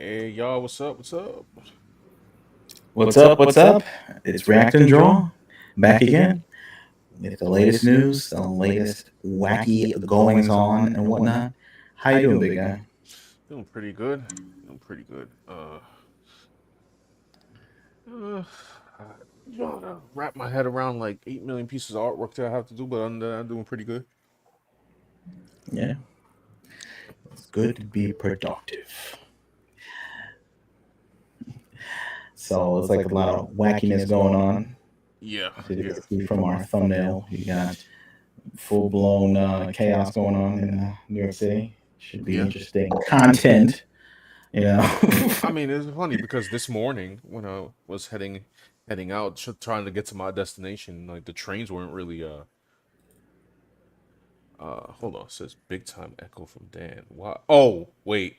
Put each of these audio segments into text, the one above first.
Hey y'all, what's up? What's up? What's up? What's up? It's React and Draw back again with the latest news, the latest wacky goings on and whatnot. How you doing, big guy? Doing pretty good. Doing pretty good. Uh I, wrap my head around like 8 million pieces of artwork that I have to do, but other than that, I'm doing pretty good. Yeah, it's good to be productive. So it's like a lot of wackiness going on. Yeah, As you yeah, can see from our thumbnail, you got full blown chaos going on in New York City. Should be yeah. interesting content, you know. I mean, it's funny because this morning when I was heading out, trying to get to my destination, like the trains weren't really hold on, it says big time echo from Dan. Why? Oh, wait.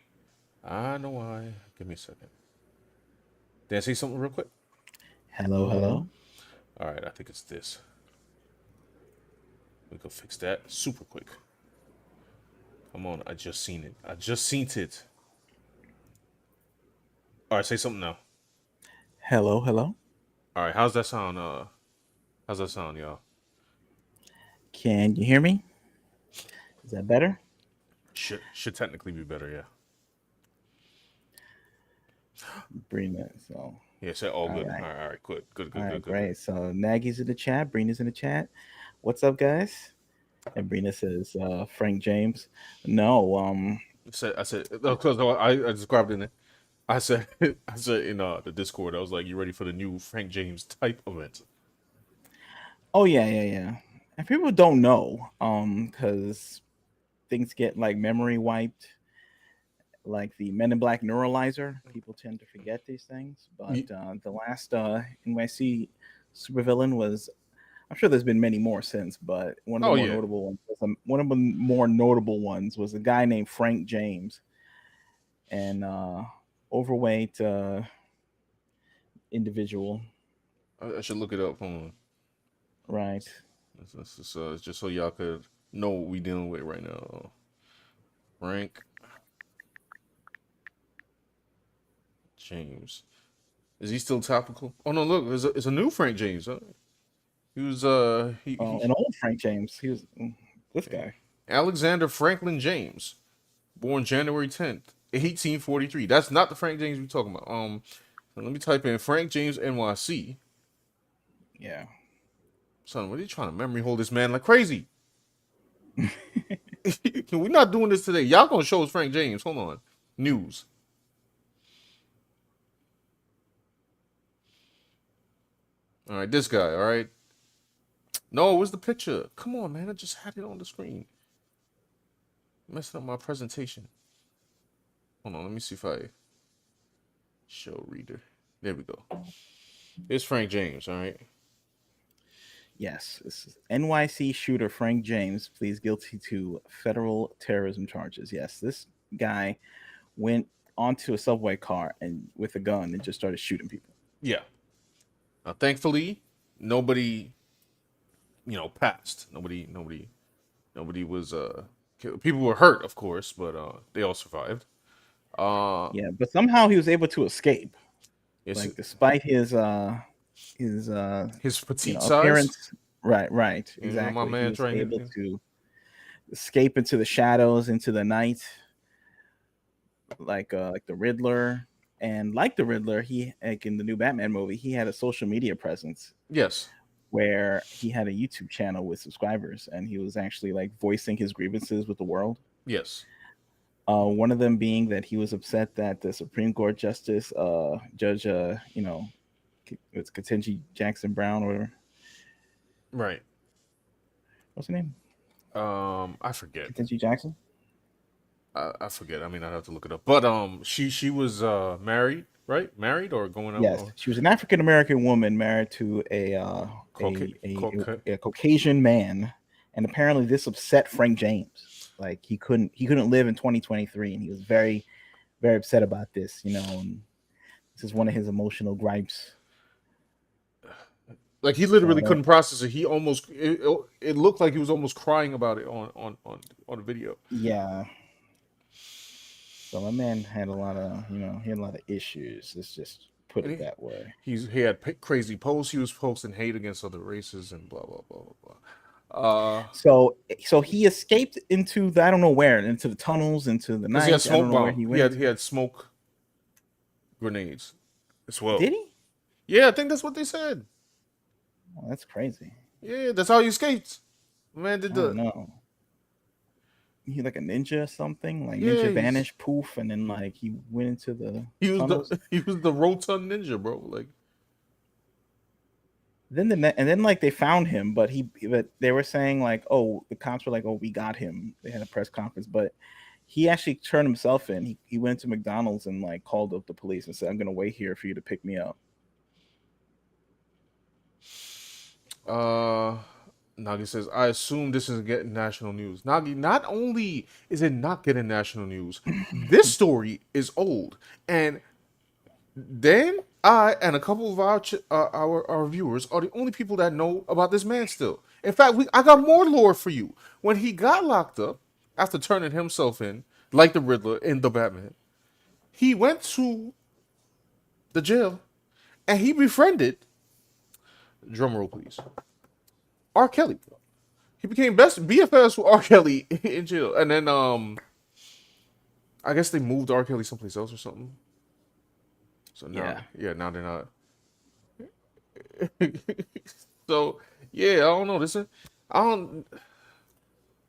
I know why. Give me a second. Dan, say something real quick. Hello, hello. All right, I think it's this. We can fix that super quick. Come on, I just seen it. I just seen it. All right, say something now. Hello, hello. All right, how's that sound? How's that sound, y'all? Can you hear me? Is that better? Should technically be better, yeah. Brina. So, Yeah, say all all good. right. All right, good, good, All good, good, right, good, good. great. So, Nagy's in the chat. Brina's in the chat. What's up, guys? And Brina says, Frank James. No, I said, because I just grabbed in it. I said, I said in the Discord, I was like, "You ready for the new Frank James type event?" oh, yeah, yeah, yeah. And people don't know, because things get like memory wiped, like the Men in Black neuralizer. People tend to forget these things. But Ye- the last NYC supervillain was, I'm sure there's been many more since, but Oh yeah, one of the more notable ones was a guy named Frank James, and overweight individual, I should look it up. Hold on. right? It's just so y'all could know what we dealing with right now. Frank James. Is he still topical? Oh no, look, it's a new Frank James. Huh? He was An old Frank James. He was this he guy. Alexander Franklin James, born January 10th, 1843. That's not the Frank James we're talking about. Let me type in Frank James NYC. Yeah. Son, what are you trying to memory hold this man like crazy? We're not doing this today. Y'all gonna show us Frank James. Hold on. News. All right, this guy, all right. No, where's the picture? Come on, man. I just had it on the screen. Messing up my presentation. Hold on, let me see if I show reader. There we go. It's Frank James, all right. Yes, this is NYC shooter Frank James pleads guilty to federal terrorism charges. Yes, this guy went onto a subway car and with a gun and just started shooting people. Yeah. Now, thankfully, nobody, passed. Nobody was people were hurt, of course, but they all survived. Uh, Yeah, but somehow he was able to escape. it's Like despite his his petite size. appearance. Right, right, My exactly. He man's was right able here. to escape into the shadows, into the night, like the Riddler. And like the Riddler, he like in the new Batman movie, he had a social media presence Yes, where he had a YouTube channel with subscribers, and he was actually like voicing his grievances with the world. yes, One of them being that he was upset that the Supreme Court Justice, Judge, it's Ketanji Jackson Brown, or right. what's her name? I forget. Ketanji Jackson. I forget. I mean, I'd have to look it up. But she was married, right? Married or going out Yes, or she was an African American woman married to coca- coca- a Caucasian man, and apparently this upset Frank James. Like he couldn't live in 2023, and he was very upset about this. And this is one of his emotional gripes. like he So literally couldn't process it. He almost it looked like he was almost crying about it on the video. yeah, So my man had a lot of, he had a lot of issues. Let's just put And it that way. he had crazy posts. He was posting hate against other races and blah blah blah blah blah. So he escaped into I don't know where, into the tunnels, into the Because he had night. I don't smoke know where bomb. he He went had into. smoke grenades as well. Did he? Yeah, I think that's what they said. Oh, that's crazy. Yeah, that's how he escaped. Man did I don't the know. He like a ninja or something, like yeah. ninja vanish, poof, and then like he went into the He was tunnels. the he was the rotund ninja, bro. Like And then like they found him, but they were saying like, oh, the cops were like, oh, we got him. They had a press conference, but he actually turned himself in. He went to McDonald's and like called up the police and said, I'm gonna wait here for you to pick me up. uh Nagi says, I assume this is getting national news. Nagi, not only is it not getting national news, this story is old. And then I and a couple of our viewers are the only people that know about this man still. In fact, I got more lore for you. When he got locked up after turning himself in, like the Riddler in the Batman, he went to the jail and he befriended, drumroll please, R. Kelly. He became best BFFs with R. Kelly in jail, and then I guess they moved R. Kelly someplace else or something. So now, Yeah. yeah, now they're not. So yeah, I don't know. I don't.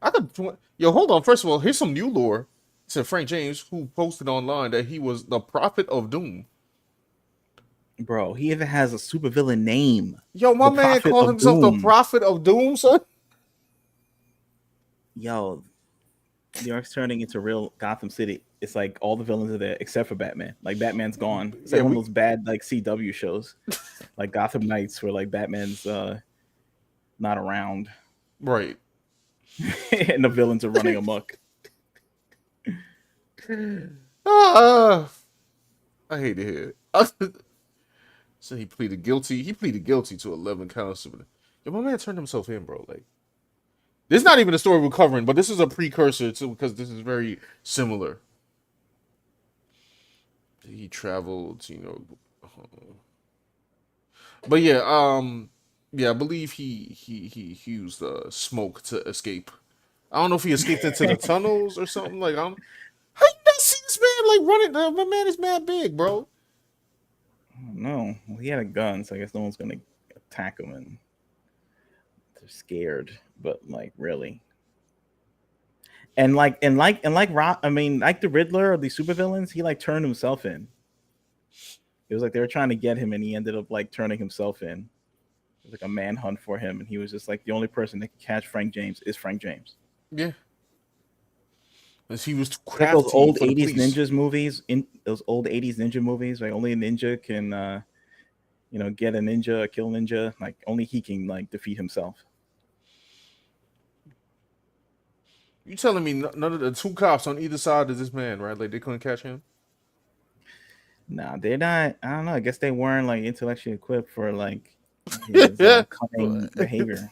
I could. Yo, hold on. First of all, here's some new lore. It said Frank James, who posted online that he was the Prophet of Doom. Bro, he even has a supervillain name. Yo, my The man Prophet called of himself the Doom. Prophet of Doom, son. Yo, New York's turning into real Gotham City. It's like all the villains are there except for Batman. Like Batman's gone. It's like Yeah, one of we those bad like CW shows, like Gotham Knights, where like Batman's not around right. and the villains are running amok. Ah, I hate to hear it. So he pleaded guilty. He pleaded guilty to 11 counts. Yo, my man turned himself in, bro. Like, this is not even a story we're covering, but this is a precursor to because this is very similar. He traveled, but yeah, yeah, I believe he used smoke to escape. I don't know if he escaped into the tunnels or something. Like, how you not see this man like running? My man is mad big, bro. No, well, he had a gun, so I guess no one's gonna attack him, and they're scared. But like, really, I mean, like the Riddler or the supervillains, he like turned himself in. It was like they were trying to get him, and he ended up like turning himself in. It was like a manhunt for him, and he was just like the only person that could catch Frank James is Frank James. Yeah, as he was It's like those crafty old for the '80s police. ninjas movies. In those old '80s ninja movies, like only a ninja can, get a ninja, kill a ninja. Like only he can like defeat himself. You telling me none of the two cops on either side of this man, right? Like they couldn't catch him? Nah, they're not. I don't know. I guess they weren't like intellectually equipped for like his Yeah. cunning behavior,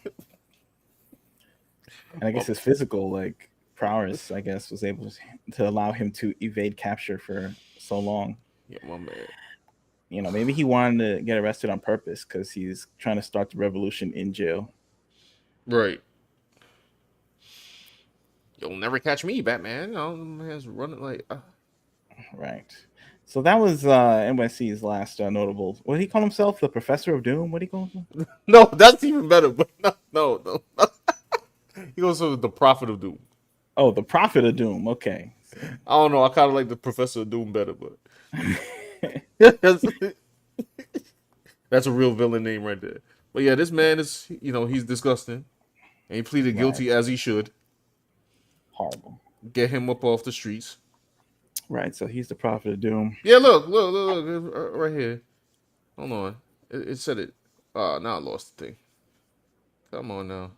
and I guess Well, his physical like prowess, I guess, was able to allow him to evade capture for so long. yeah, my man. Maybe he wanted to get arrested on purpose because he's trying to start the revolution in jail. Right. You'll never catch me, Batman. Man's running like. Right. So that was NYC's last notable. What did he call himself? The Professor of Doom? What did he call himself? No, that's even better. But no. He also the Prophet of Doom. Oh, the Prophet of Doom. Okay. I don't know. I kind of like the Professor of Doom better, but that's, that's a real villain name right there. But yeah, this man is, he's disgusting, and he pleaded Right. guilty as he should. Horrible. Get him up off the streets. Right. So he's the Prophet of Doom. Yeah, look, right here. Hold on. It said it. Now I lost the thing. Come on now.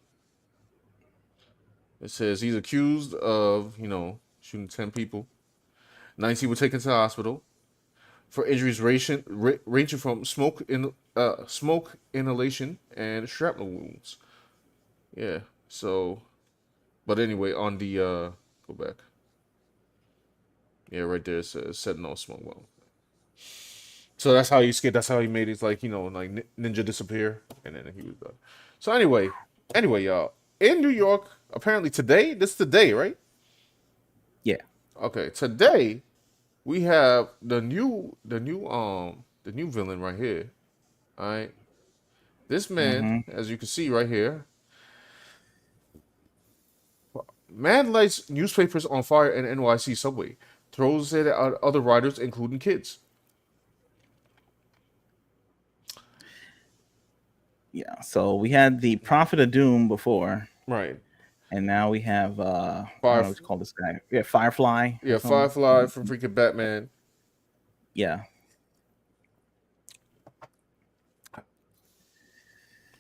It says he's accused of, shooting 10 people. 19 were taken to the hospital for injuries ranging from smoke inhalation and shrapnel wounds. Yeah. So, but anyway, on the go back. Yeah, right there it says set no smoke well. So that's how he escaped. That's how he made his like like ninja disappear, and then he was done. So anyway, y'all in New York apparently today. This is the day, right? Yeah. Okay, today we have the new villain right here. All right, this man, Mm-hmm. as you can see right here, man lights newspapers on fire in NYC subway, throws it at other riders, including kids. Yeah. So we had the Prophet of Doom before, Right. and now we have I don't Fire. know what you call this guy. Yeah, Firefly or Yeah, something. Firefly from freaking Batman. Yeah.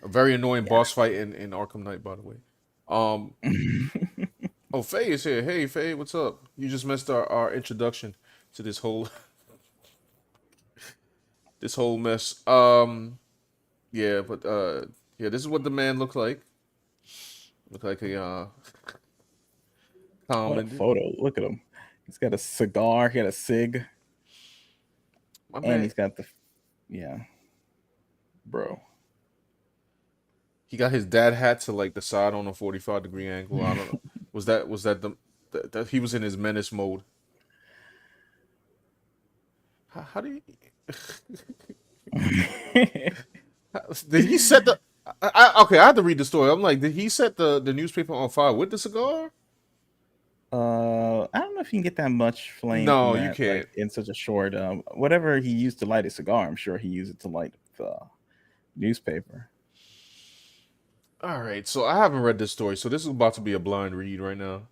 A very annoying Yeah. boss fight in Arkham Knight, by the way. Um. Oh, Faye is here. Hey, Faye, what's up? You just missed our introduction to this whole this whole mess. Yeah, but yeah, this is what the man looked like. Look like a What a common. photo. Look at him. He's got a cigar, he got a cig, My and man, he's got the yeah. Bro. he got his dad hat to like the side on a 45-degree angle. I don't know. Was that that he was in his menace mode? How do you? Did he set the? Okay, I had to read the story. I'm like, did he set the newspaper on fire with the cigar? I don't know if you can get that much flame from No, you that, like can't. in such a short. Whatever he used to light a cigar, I'm sure he used it to light the newspaper. All right, so I haven't read this story, so this is about to be a blind read right now.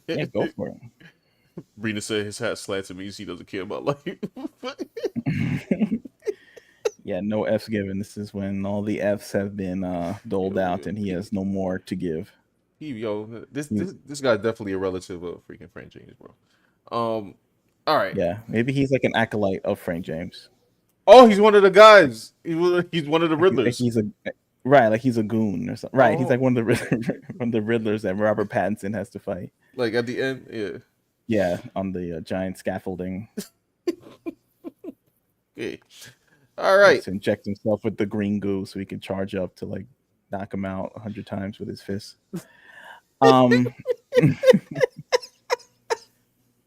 Yeah, go for Brina said his hat slanted means he doesn't care about life. it. Yeah, no F's given. This is when all the F's have been doled out, and he has no more to give. This He's, this guy's definitely a relative of freaking Frank James, bro. All right. yeah, maybe he's like an acolyte of Frank James. Oh, he's one of the guys. He's one of the Like Riddlers. he's a right, like he's a goon or something. Right, he's like Oh, one of the one of the Riddlers that Robert Pattinson has to fight. like at the end, yeah. Yeah, on the giant scaffolding. Okay. All He has right. to inject himself with the green goo so he can charge up to like knock him out 100 times with his fist. Um,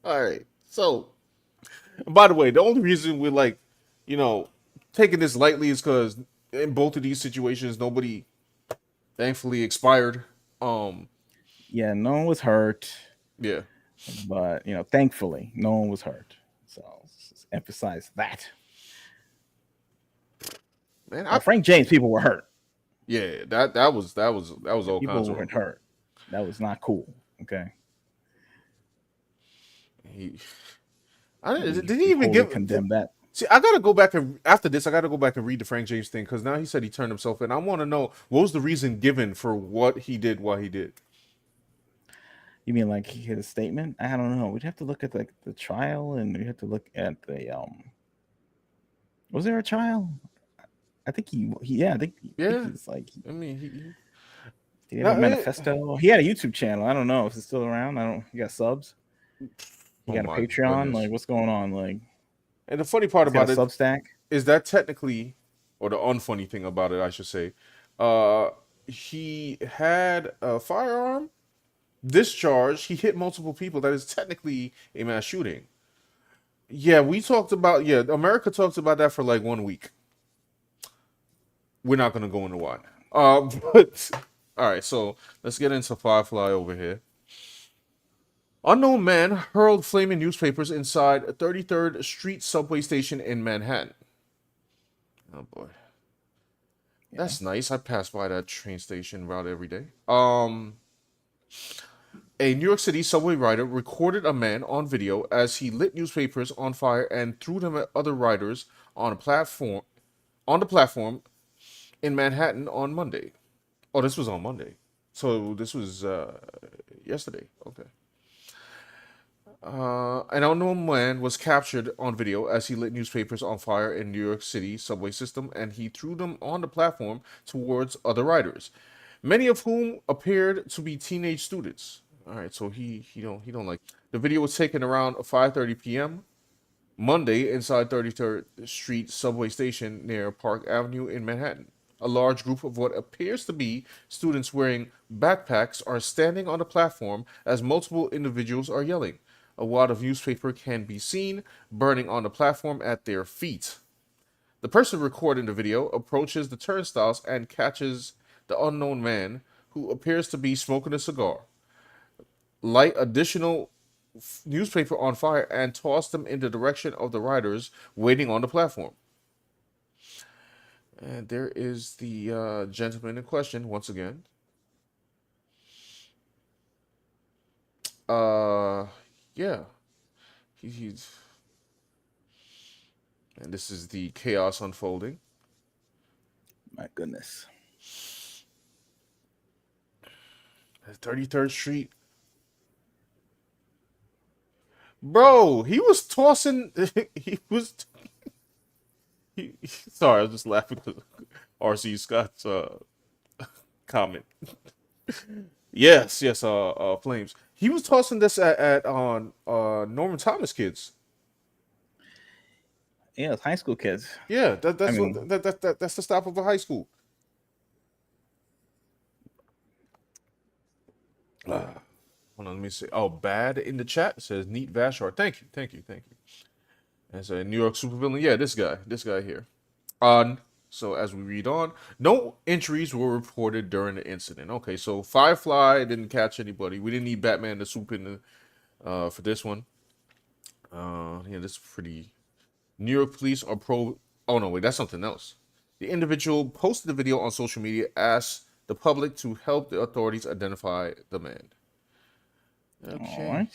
All right. So, by the way, the only reason we're like, you know, taking this lightly is because in both of these situations, nobody thankfully expired. yeah, no one was hurt, Yeah. but thankfully, no one was hurt. So let's just emphasize that. Man, Now, Frank James, people were hurt. yeah, that was all People kinds of weren't hurt. That was not cool. Okay, he, we, did he we even wholly give? condemn that. See, I gotta go back and after this, I gotta go back and read the Frank James thing because now he said he turned himself in. I want to know what was the reason given for what he did, why he did. You mean like his statement? I don't know. We'd have to look at the trial, and we have to look at the Was there a trial? I think yeah, I think Yeah, he's like I mean, did he have a no, manifesto? He had a YouTube channel. I don't know if it's still around. I don't. He got subs. He oh got a my Patreon. goodness. Like, what's going on? Like, And the funny part he's got about a it Substack. is that technically, or the unfunny thing about it, I should say, uh, he had a firearm discharge. He hit multiple people. That is technically a mass shooting. Yeah, we talked about. Yeah, America talked about that for like 1 week. We're not gonna go into why. But all right, so let's get into Firefly over here. Unknown man hurled flaming newspapers inside a 33rd Street subway station in Manhattan. Oh boy, Yeah. that's nice. I pass by that train station route every day. A New York City subway rider recorded a man on video as he lit newspapers on fire and threw them at other riders on a platform on the platform in Manhattan on Monday. Oh, this was on Monday. So this was yesterday. Okay. An unknown man was captured on video as he lit newspapers on fire in New York City subway system, and he threw them on the platform towards other riders, many of whom appeared to be teenage students. All right, so he don't like. The video was taken around 5:30 p.m. Monday inside 33rd Street subway station near Park Avenue in Manhattan. A large group of what appears to be students wearing backpacks are standing on the platform as multiple individuals are yelling. A wad of newspaper can be seen burning on the platform at their feet. The person recording the video approaches the turnstiles and catches the unknown man, who appears to be smoking a cigar, light additional newspaper on fire, and toss them in the direction of the riders waiting on the platform. And there is the gentleman in question once again. Uh, yeah, he's, and this is the chaos unfolding. My goodness. 33rd Street. Bro, he was tossing. He was. Sorry, I was just laughing because RC Scott's comment. Yes, yes. Flames. He was tossing this at on Norman Thomas kids. Yeah, it's high school kids. Yeah, I that's mean, what that's the stop of a high school. Hold on, let me see. Oh, bad in the chat. It says neat Vashar. Thank you, thank you, thank you. As a New York supervillain, yeah, this guy here. So as we read on, no injuries were reported during the incident. Okay, so Firefly didn't catch anybody. We didn't need Batman to swoop in for this one. Yeah, this is pretty. New York police are pro. Oh no, wait, that's something else. The individual posted the video on social media, asked the public to help the authorities identify the man. all Okay. right.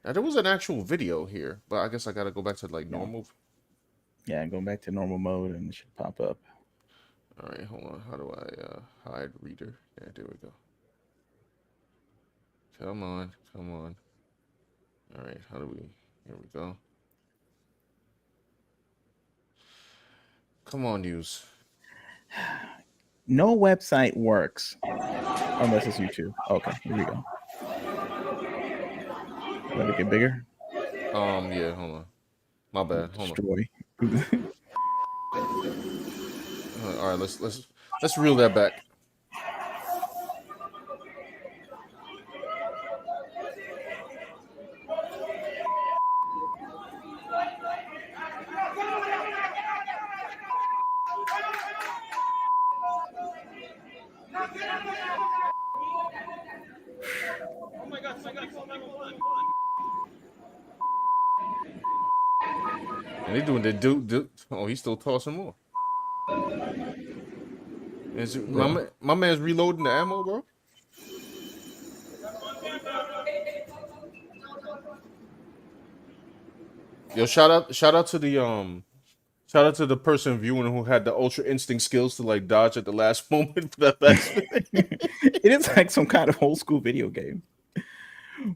Now there was an actual video here, but I guess I gotta go back to like Yeah. normal. Yeah, going back to normal mode and it should pop up. All right, hold on. How do I hide reader? Yeah, there we go. Come on, come on. All right, how do we? Here we go. Come on, news. No website works unless it's YouTube. Okay, here we go. Let it get bigger. Yeah, hold on. My bad. Hold on. Destroy. All right, let's reel that back. And they doing the do. Oh, he's still tossing more. Is it, Bro. my man's reloading the ammo, bro. Yo, shout out to the person viewing who had the ultra instinct skills to like dodge at the last moment for that last minute. It is like some kind of old school video game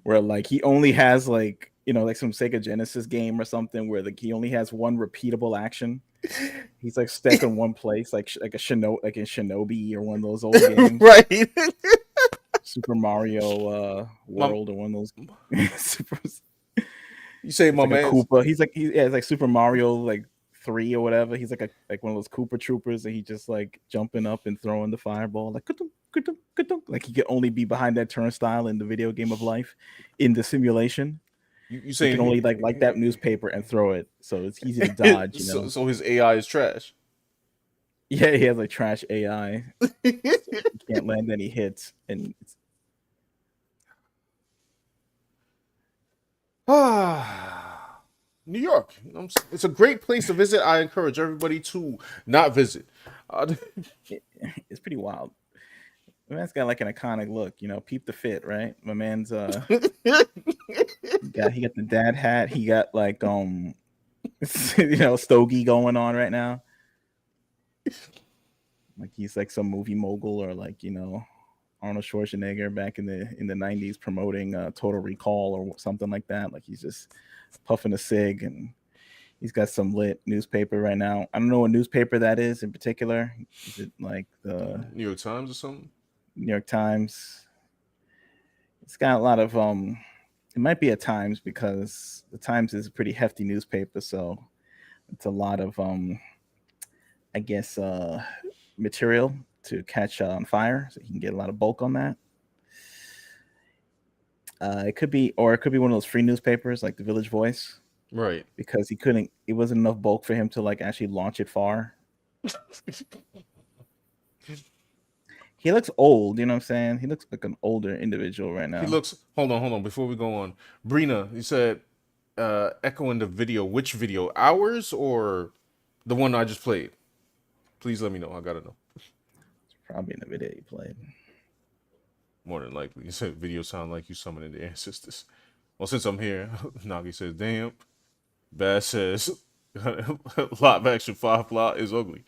where like he only has like, you know, like some Sega Genesis game or something where like he only has one repeatable action. He's like stuck in one place, like a Shinobi or one of those old games, Right. Super Mario My, World or one of those. Super, you say it's my like a man? Koopa. It's like Super Mario like 3 or whatever. He's like one of those Koopa troopers, and he just like jumping up and throwing the fireball like ka-dunk, ka-dunk, ka-dunk. Like he could only be behind that turnstile in the video game of life. In the simulation, You he can saying only like that newspaper and throw it, so it's easy to dodge. You know. so his AI is trash. Yeah, he has like trash AI. So he can't land any hits, and New York. It's a great place to visit. I encourage everybody to not visit. it's pretty wild. My man's got like an iconic look, you know. Peep the fit, right? My man's he got the dad hat. He got like you know, stogie going on right now. Like he's like some movie mogul or like, you know, Arnold Schwarzenegger back in the 90s promoting Total Recall or something like that. Like he's just puffing a cig and he's got some lit newspaper right now. I don't know what newspaper that is in particular. Is it like the New York Times or something? New York Times? It's got a lot of It might be at Times because the Times is a pretty hefty newspaper, so it's a lot of I guess material to catch on fire, so you can get a lot of bulk on that. It could be, or it could be one of those free newspapers like the Village Voice, Right. because he couldn't. It wasn't enough bulk for him to like actually launch it far. He looks old. You know what I'm saying? He looks like an older individual right He now. looks. Hold on. Before we go on, Brina, you said echoing the video. Which video? Ours or the one I just played? Please let me know. I gotta know. It's probably in the video you played. More than likely, you said video sound like you summoning the ancestors. Well, since I'm here, Nagi says, "Damn." Bass says, "Live action five plot is ugly."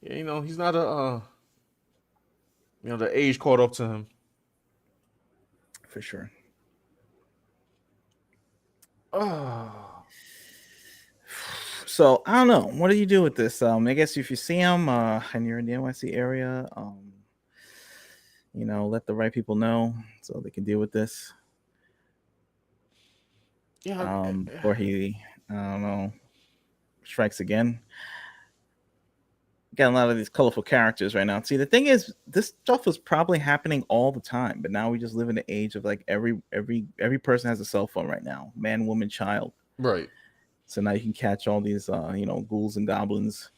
Yeah, he's not a. The age caught up to him. For sure. Oh. So I don't know. What do you do with this? I guess if you see him and you're in the NYC area, let the right people know so they can deal with this. Yeah. Before he, I don't know, strikes again. Got a lot of these colorful characters right now. See, the thing is, this stuff was probably happening all the time, but now we just live in the age of like every person has a cell phone right now, man, woman, child. Right. So now you can catch all these, ghouls and goblins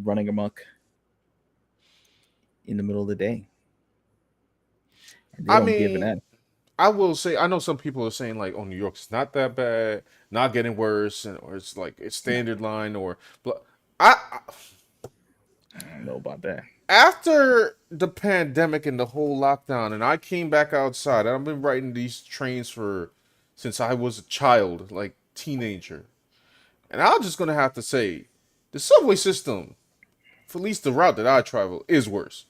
running amok in the middle of the day. And they I don't give an mean, F. I will say, I know some people are saying like, "Oh, New York's not that bad, not getting worse," or it's like it's No, standard line, or but I I don't know about that. after the pandemic and the whole lockdown, and I came back outside. I've been riding these trains for since I was a child, like teenager, and I'm just gonna have to say, the subway system, for at least the route that I travel, is worse.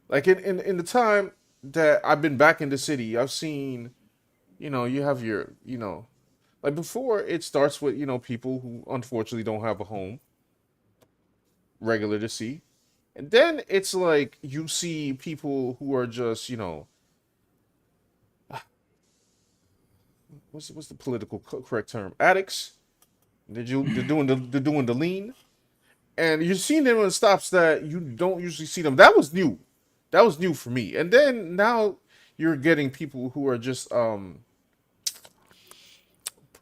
Like in the time that I've been back in the city, I've seen, you have your, like before it starts with, people who unfortunately don't have a home regular to see. And then it's like you see people who are just, what's the political correct term? Addicts. They're doing the lean, and you're seeing them in stops that you don't usually see them. That was new. That was new for me. And then now you're getting people who are just prone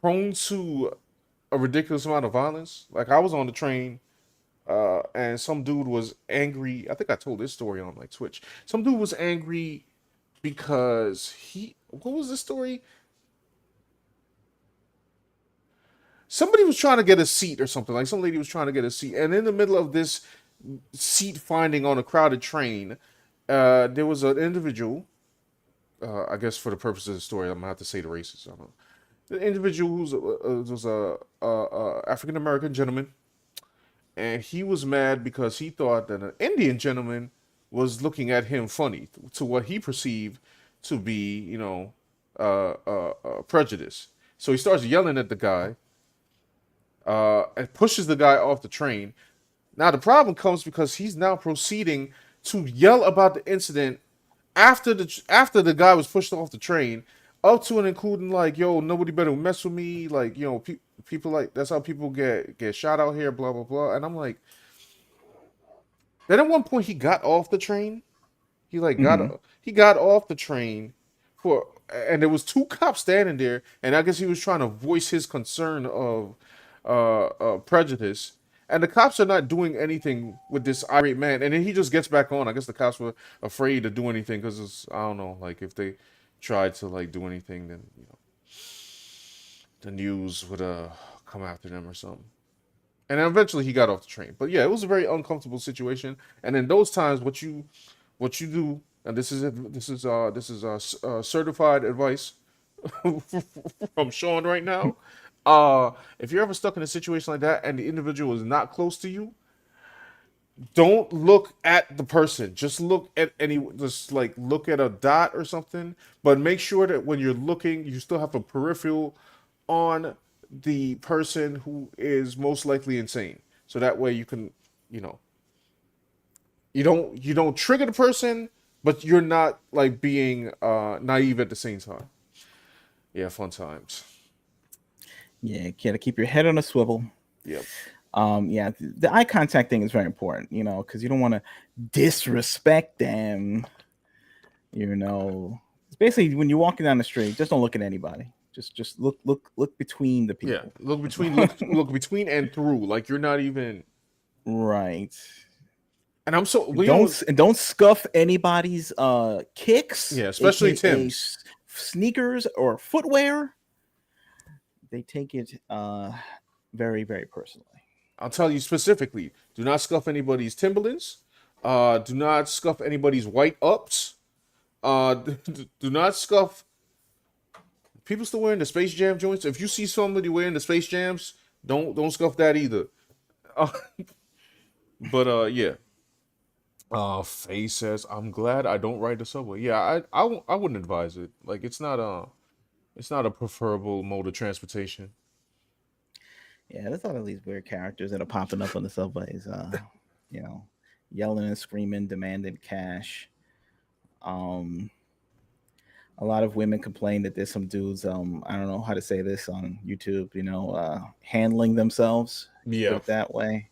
to a ridiculous amount of violence. Like I was on the train, and some dude was angry. I think I told this story on like Twitch. Some dude was angry because what was the story? Somebody was trying to get a seat or something. Like some lady was trying to get a seat, and in the middle of this seat finding on a crowded train, there was an individual. I guess for the purpose of the story, I'm gonna have to say the races. I don't know. The individual was a African American gentleman, and he was mad because he thought that an Indian gentleman was looking at him funny to what he perceived to be, prejudice. So he starts yelling at the guy, and pushes the guy off the train. Now the problem comes because he's now proceeding to yell about the incident after the guy was pushed off the train, up to and including like, "Yo, nobody better mess with me." Like, people like that's how people get shot out here. Blah blah blah. And I'm like, then at one point he got off the train. He like Mm-hmm. he got off the train and there was two cops standing there, and I guess he was trying to voice his concern of prejudice. And the cops are not doing anything with this irate man, and then he just gets back on. I guess the cops were afraid to do anything because I don't know, like if they tried to like do anything, then the news would come after them or something. And then eventually he got off the train. But yeah, it was a very uncomfortable situation. And in those times, what you do, and this is certified advice from Sean right now. If you're ever stuck in a situation like that and the individual is not close to you, don't look at the person. Just like look at a dot or something. But make sure that when you're looking, you still have a peripheral on the person who is most likely insane. So that way you can, you know, you don't trigger the person, but you're not like being naive at the same time. Yeah, fun times. Yeah, you gotta keep your head on a swivel. Yep. Yeah, the eye contact thing is very important, because you don't want to disrespect them. It's basically when you're walking down the street, just don't look at anybody. Just look between the Yeah. people. Look That's between all. look between and through. Like you're not even. Right. And I'm so And you know. don't scuff anybody's kicks, Yeah, especially aka Tim's. sneakers or footwear. They take it very very personally. I'll tell you specifically. Do not scuff anybody's Timberlands. Do not scuff anybody's white ups. Do not scuff. People still wearing the Space Jam joints. If you see somebody wearing the Space Jams, don't scuff that either. Uh, but yeah. Faye says, "I'm glad I don't ride the subway." Yeah, I wouldn't advise it. Like it's not a preferable mode of transportation. Yeah, there's a lot of these weird characters that are popping up on the subways. You know, yelling and screaming, demanding cash. Um, a lot of women complain that there's some dudes. I don't know how to say this on YouTube. Handling themselves. Put Yeah, it that way.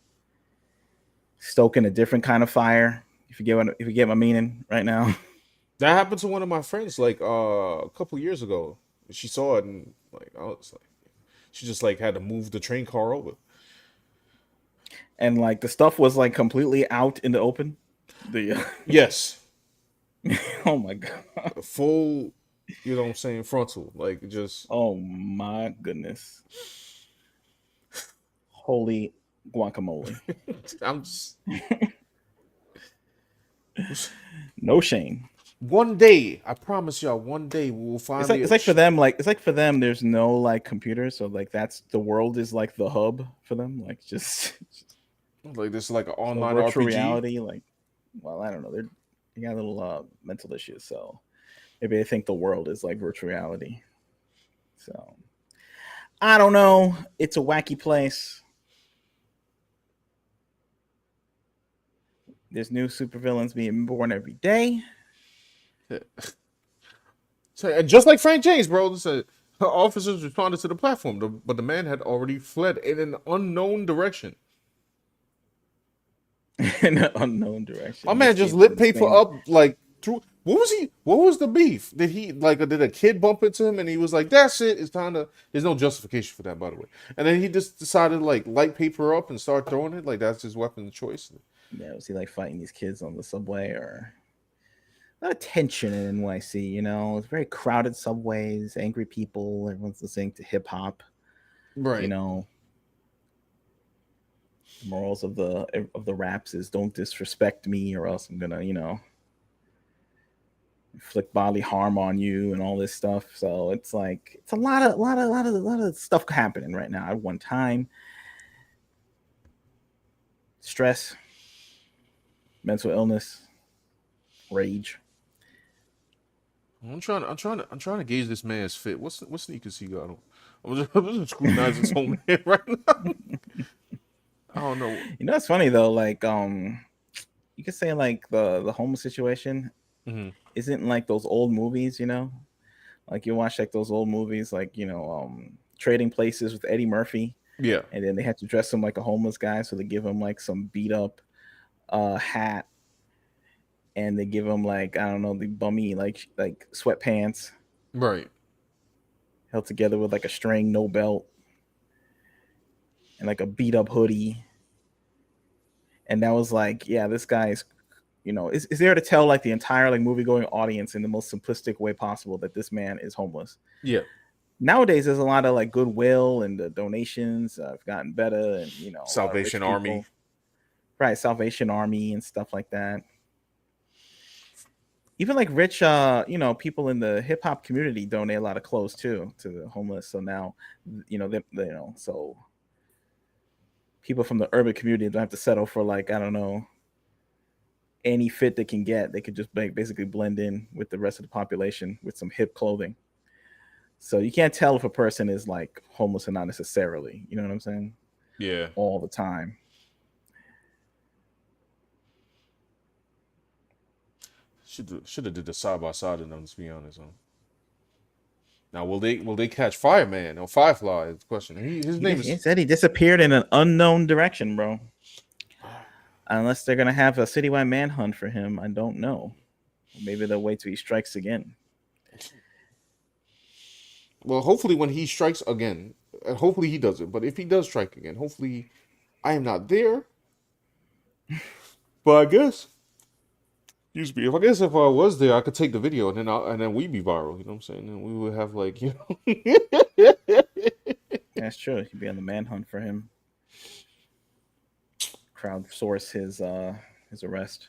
Stoking a different kind of fire. If you get my meaning right now. that happened to one of my friends like a couple years ago. She saw it and like I was like, she just like had to move the train car over. And like the stuff was like completely out in the open. The Yes, oh my god. full. You know what I'm saying? Frontal, like just. Oh my goodness. Holy guacamole. I'm just. No shame. One day, I promise y'all, one day we will finally. It's like for them there's no like computer, so like that's the world is like the hub for them, like just Like this, is like an so online virtual RPG. reality, like, well, I don't know, they got little mental issues, so maybe they think the world is like virtual reality. So I don't know. It's a wacky place. There's new supervillains being born every day. So, and just like Frank James, bro, said officers responded to the platform, but the man had already fled in an unknown direction. In an unknown My direction. He man just escaped lit from the paper same. up like through. What was he? What was the beef? Did he like? Did a kid bump into him and he was like, "That's it. It's time to." There's no justification for that, by the way. And then he just decided like light paper up and start throwing it. Like that's his weapon of choice. Yeah, was he like fighting these kids on the subway, or a lot of tension in NYC? It's very crowded subways, angry people, everyone's listening to hip hop. You Right. know, the morals of the raps is don't disrespect me, or else I'm gonna inflict bodily harm on you and all this stuff. So it's like it's a lot of stuff happening right now at one time. Stress, mental illness, rage. I'm trying to gauge this man's fit. What sneakers he got on? I'm just scrutinizing this whole man right now. I don't know. It's funny though. Like, you could say like the homeless situation Hmm. isn't like those old movies. Like you watch like those old movies, like Trading Places with Eddie Murphy, Yeah. and then they had to dress him like a homeless guy, so they give him like some beat up hat, and they give him like, I don't know, the bummy like sweatpants Right. held together with like a string, no belt, and like a beat up hoodie. And that was like, yeah, this guy is there to tell like the entire like movie going audience in the most simplistic way possible that this man is homeless. Yeah. Nowadays there's a lot of like goodwill, and the donations have gotten better, and a lot of Salvation rich Army. people, right? Salvation Army and stuff like that. Even like rich people in the hip hop community donate a lot of clothes too to the homeless. So now so people from the urban community don't have to settle for like, I don't know, any fit they can get. They could just basically blend in with the rest of the population with some hip clothing. So you can't tell if a person is like homeless or not necessarily. You know what I'm saying? Yeah. All the time. Should have did the side by side of them. To be honest, huh? Now will they catch Fireman or Firefly? Is the question. His name He is. said he disappeared in an unknown direction, bro. Unless they're gonna have a citywide manhunt for him, I don't know. Maybe they'll wait till he strikes again. Well, hopefully when he strikes again, and hopefully he does it. But if he does strike again, hopefully I am not there. But I guess, excuse me. If I guess if I was there, I could take the video and then we'd be viral. You know what I'm saying? And we would have like That's true. He'd be on the manhunt for him. Crowdsource his arrest.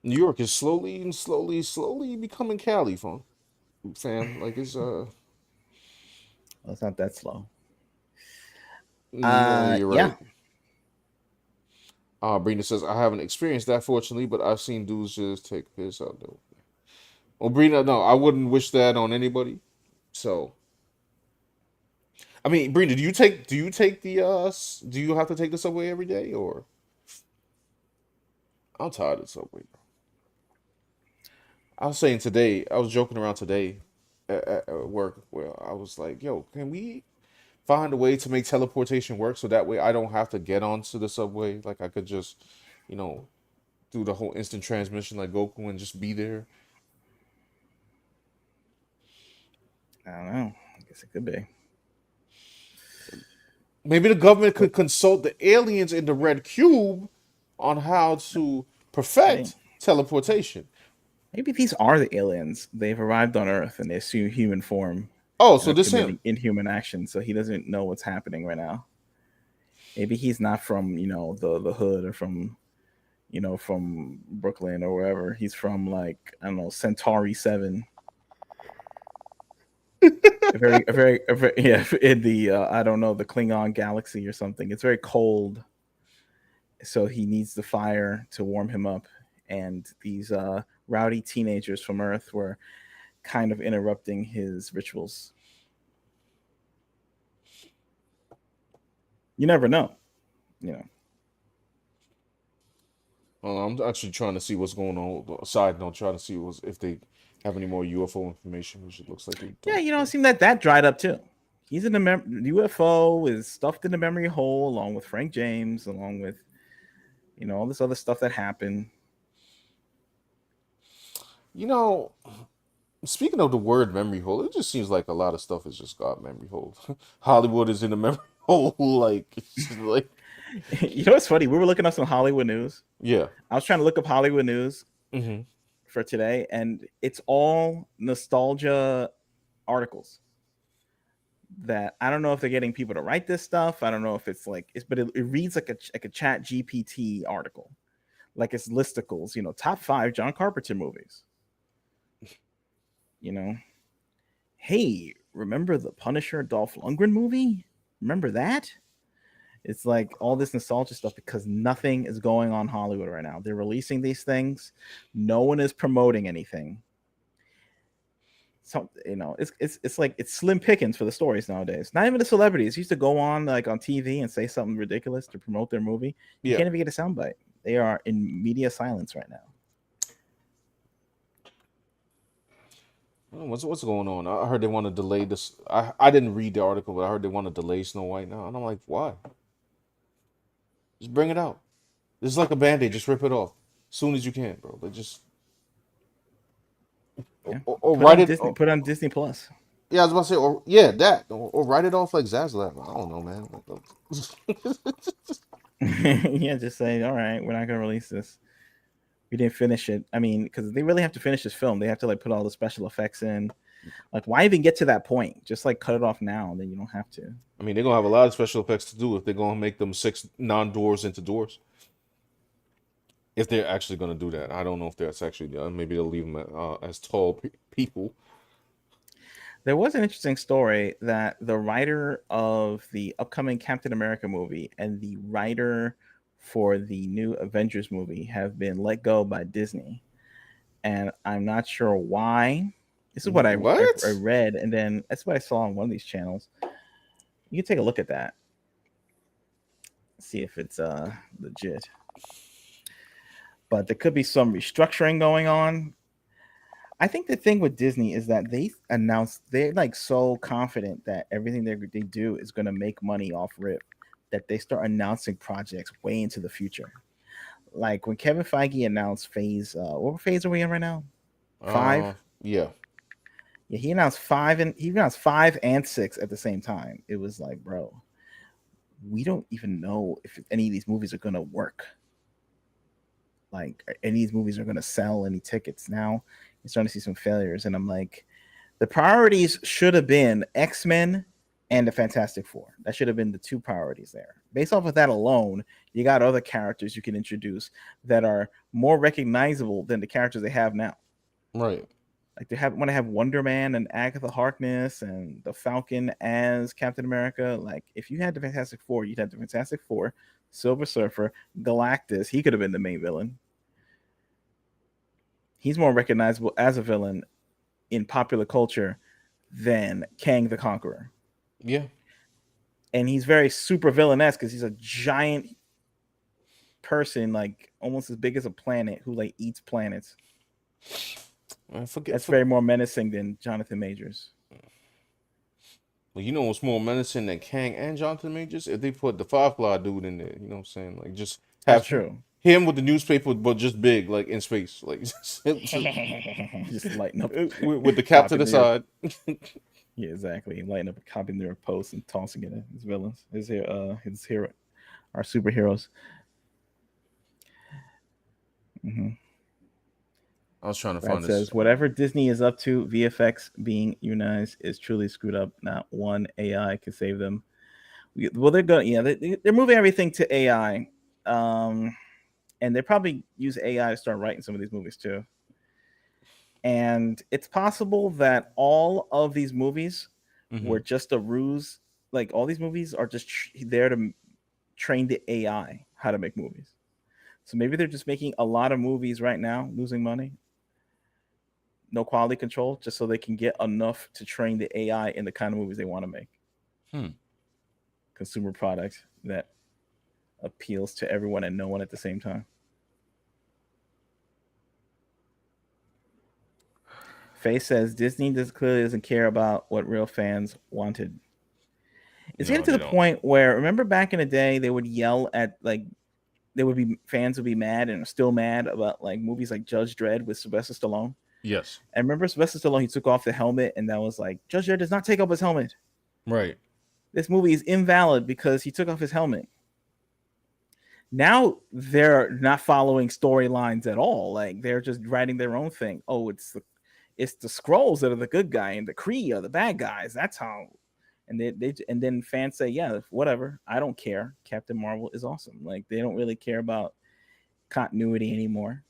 New York is slowly and slowly becoming Cali, fam. Like it's Well, it's not that slow. yeah, you're Yeah. right. Brina says I haven't experienced that fortunately, but I've seen dudes just take piss out there. Well, Brina, no, I wouldn't wish that on anybody. So, I mean, Brina, do you take do you have to take the subway every day or? I'm tired of the subway. I was saying today, I was joking around today at work where I was like, "Yo, can we find a way to make teleportation work so that way I don't have to get onto the subway? Like I could just, you know, do the whole instant transmission like Goku and just be there." I don't know. I guess it could be. Maybe the government But could consult the aliens in the red cube on how to hey, perfect teleportation. maybe these are the aliens. They've arrived on Earth and they assume human form Oh, and so are this him. committing inhuman actions. So he doesn't know what's happening right now. Maybe he's not from the hood or from Brooklyn or wherever. He's from like I don't know Centauri 7, a very yeah in the I don't know the Klingon galaxy or something. It's very cold, so he needs the fire to warm him up. And these rowdy teenagers from Earth were kind of interrupting his rituals. You never know, you know. I'm actually trying to see what's going on. Side note, trying to see if they have any more UFO information, which it looks like they Yeah, don't. it seemed that dried up too. He's in the UFO is stuffed in the memory hole along with Frank James, along with all this other stuff that happened. You know, speaking of the word memory hole, it just seems like a lot of stuff has just got memory hole. Hollywood is in the memory hole, like it's just like What's funny? We were looking up some Hollywood news. yeah. I was trying to look up Hollywood news Hmm. for today, and it's all nostalgia articles. That I don't know if they're getting people to write this stuff. I don't know if it's like but it reads like a Chat GPT article, like it's listicles. Top 5 John Carpenter movies. You know, hey, remember the Punisher Dolph Lundgren movie? Remember that? It's like all this nostalgia stuff because nothing is going on Hollywood right now. They're releasing these things. No one is promoting anything. So it's like it's slim pickings for the stories nowadays. Not even the celebrities used to go on like on TV and say something ridiculous to promote their movie. You Yeah. can't even get a soundbite. They are in media silence right now. What's going on? I heard they want to delay this. I didn't read the article, but I heard they want to delay Snow White now, and I'm like, why? Just bring it out. This is like a band-aid. Just rip it off as soon as you can, bro. Like just Yeah, or write it. Put on Disney Plus. Yeah, I was about to say, or yeah, that, or write it off like Zaslav. I don't know, man. Yeah, just say, all right, we're not gonna release this. We didn't finish it. I mean, because they really have to finish this film. They have to like put all the special effects in. Like, why even get to that point? Just like cut it off now, then you don't have to. I mean, they're gonna have a lot of special effects to do if they're gonna make them 6 non-doors into doors. If they're actually gonna do that, I don't know if that's actually done. Maybe they'll leave them as tall people. There was an interesting story that the writer of the upcoming Captain America movie and the writer for the new Avengers movie have been let go by Disney. And I'm not sure why. This is what I What? read, and then that's what I saw on one of these channels. You can take a look at that, see if it's legit. but there could be some restructuring going on. I think the thing with Disney is that they're like so confident that everything they do is going to make money off rip that they start announcing projects way into the future. Like when Kevin Feige announced what phase are we in right now? Five. Yeah. Yeah, he announced 5 and 6 at the same time. It was like, bro, we don't even know if any of these movies are gonna work. Like any of these movies are gonna sell any tickets. Now you're starting to see some failures, and I'm like, the priorities should have been X-Men and the Fantastic Four. That should have been the two priorities there. Based off of that alone, you got other characters you can introduce that are more recognizable than the characters they have now. Right. Like they want to have Wonder Man and Agatha Harkness and the Falcon as Captain America. Like if you had the Fantastic Four, you'd have the Fantastic Four, Silver Surfer, Galactus. He could have been the main villain. He's more recognizable as a villain in popular culture than Kang the Conqueror. Yeah. And he's very super villainous because he's a giant person, like almost as big as a planet, who like eats planets. That's very more menacing than Jonathan Majors. Well, you know what's more menacing than Kang and Jonathan Majors? If they put the Firefly dude in there, you know what I'm saying? Like just That's have true. him with the newspaper, but just big, like in space, like just lighting up with the cap to the side. Yeah, exactly. Lighting up a copy New York Post and tossing it at his villains, his hero, our superheroes. Mm-hmm. I was trying to Brad find says, this. whatever Disney is up to, VFX being unionized is truly screwed up. Not one AI can save them. Well, they're going, yeah, they're moving everything to AI, and they probably use AI to start writing some of these movies too. And it's possible that all of these movies were just a ruse. Like all these movies are just there to train the AI how to make movies. So maybe they're just making a lot of movies right now, losing money, no quality control, just so they can get enough to train the AI in the kind of movies they want to make. Consumer product that appeals to everyone and no one at the same time. Faye says Disney clearly doesn't care about what real fans wanted. It's getting to the point where, remember back in the day, they would yell at, like, there would be fans would be mad and are still mad about like movies like Judge Dredd with Sylvester Stallone. Yes. And remember Sylvester Stallone, he took off the helmet and that was like, Judge Dredd does not take off his helmet. Right. This movie is invalid because he took off his helmet. Now they're not following storylines at all. Like they're just writing their own thing. Oh, it's the Skrulls that are the good guy and the Kree are the bad guys. That's how. And and then fans say, yeah, whatever. I don't care. Captain Marvel is awesome. Like they don't really care about continuity anymore.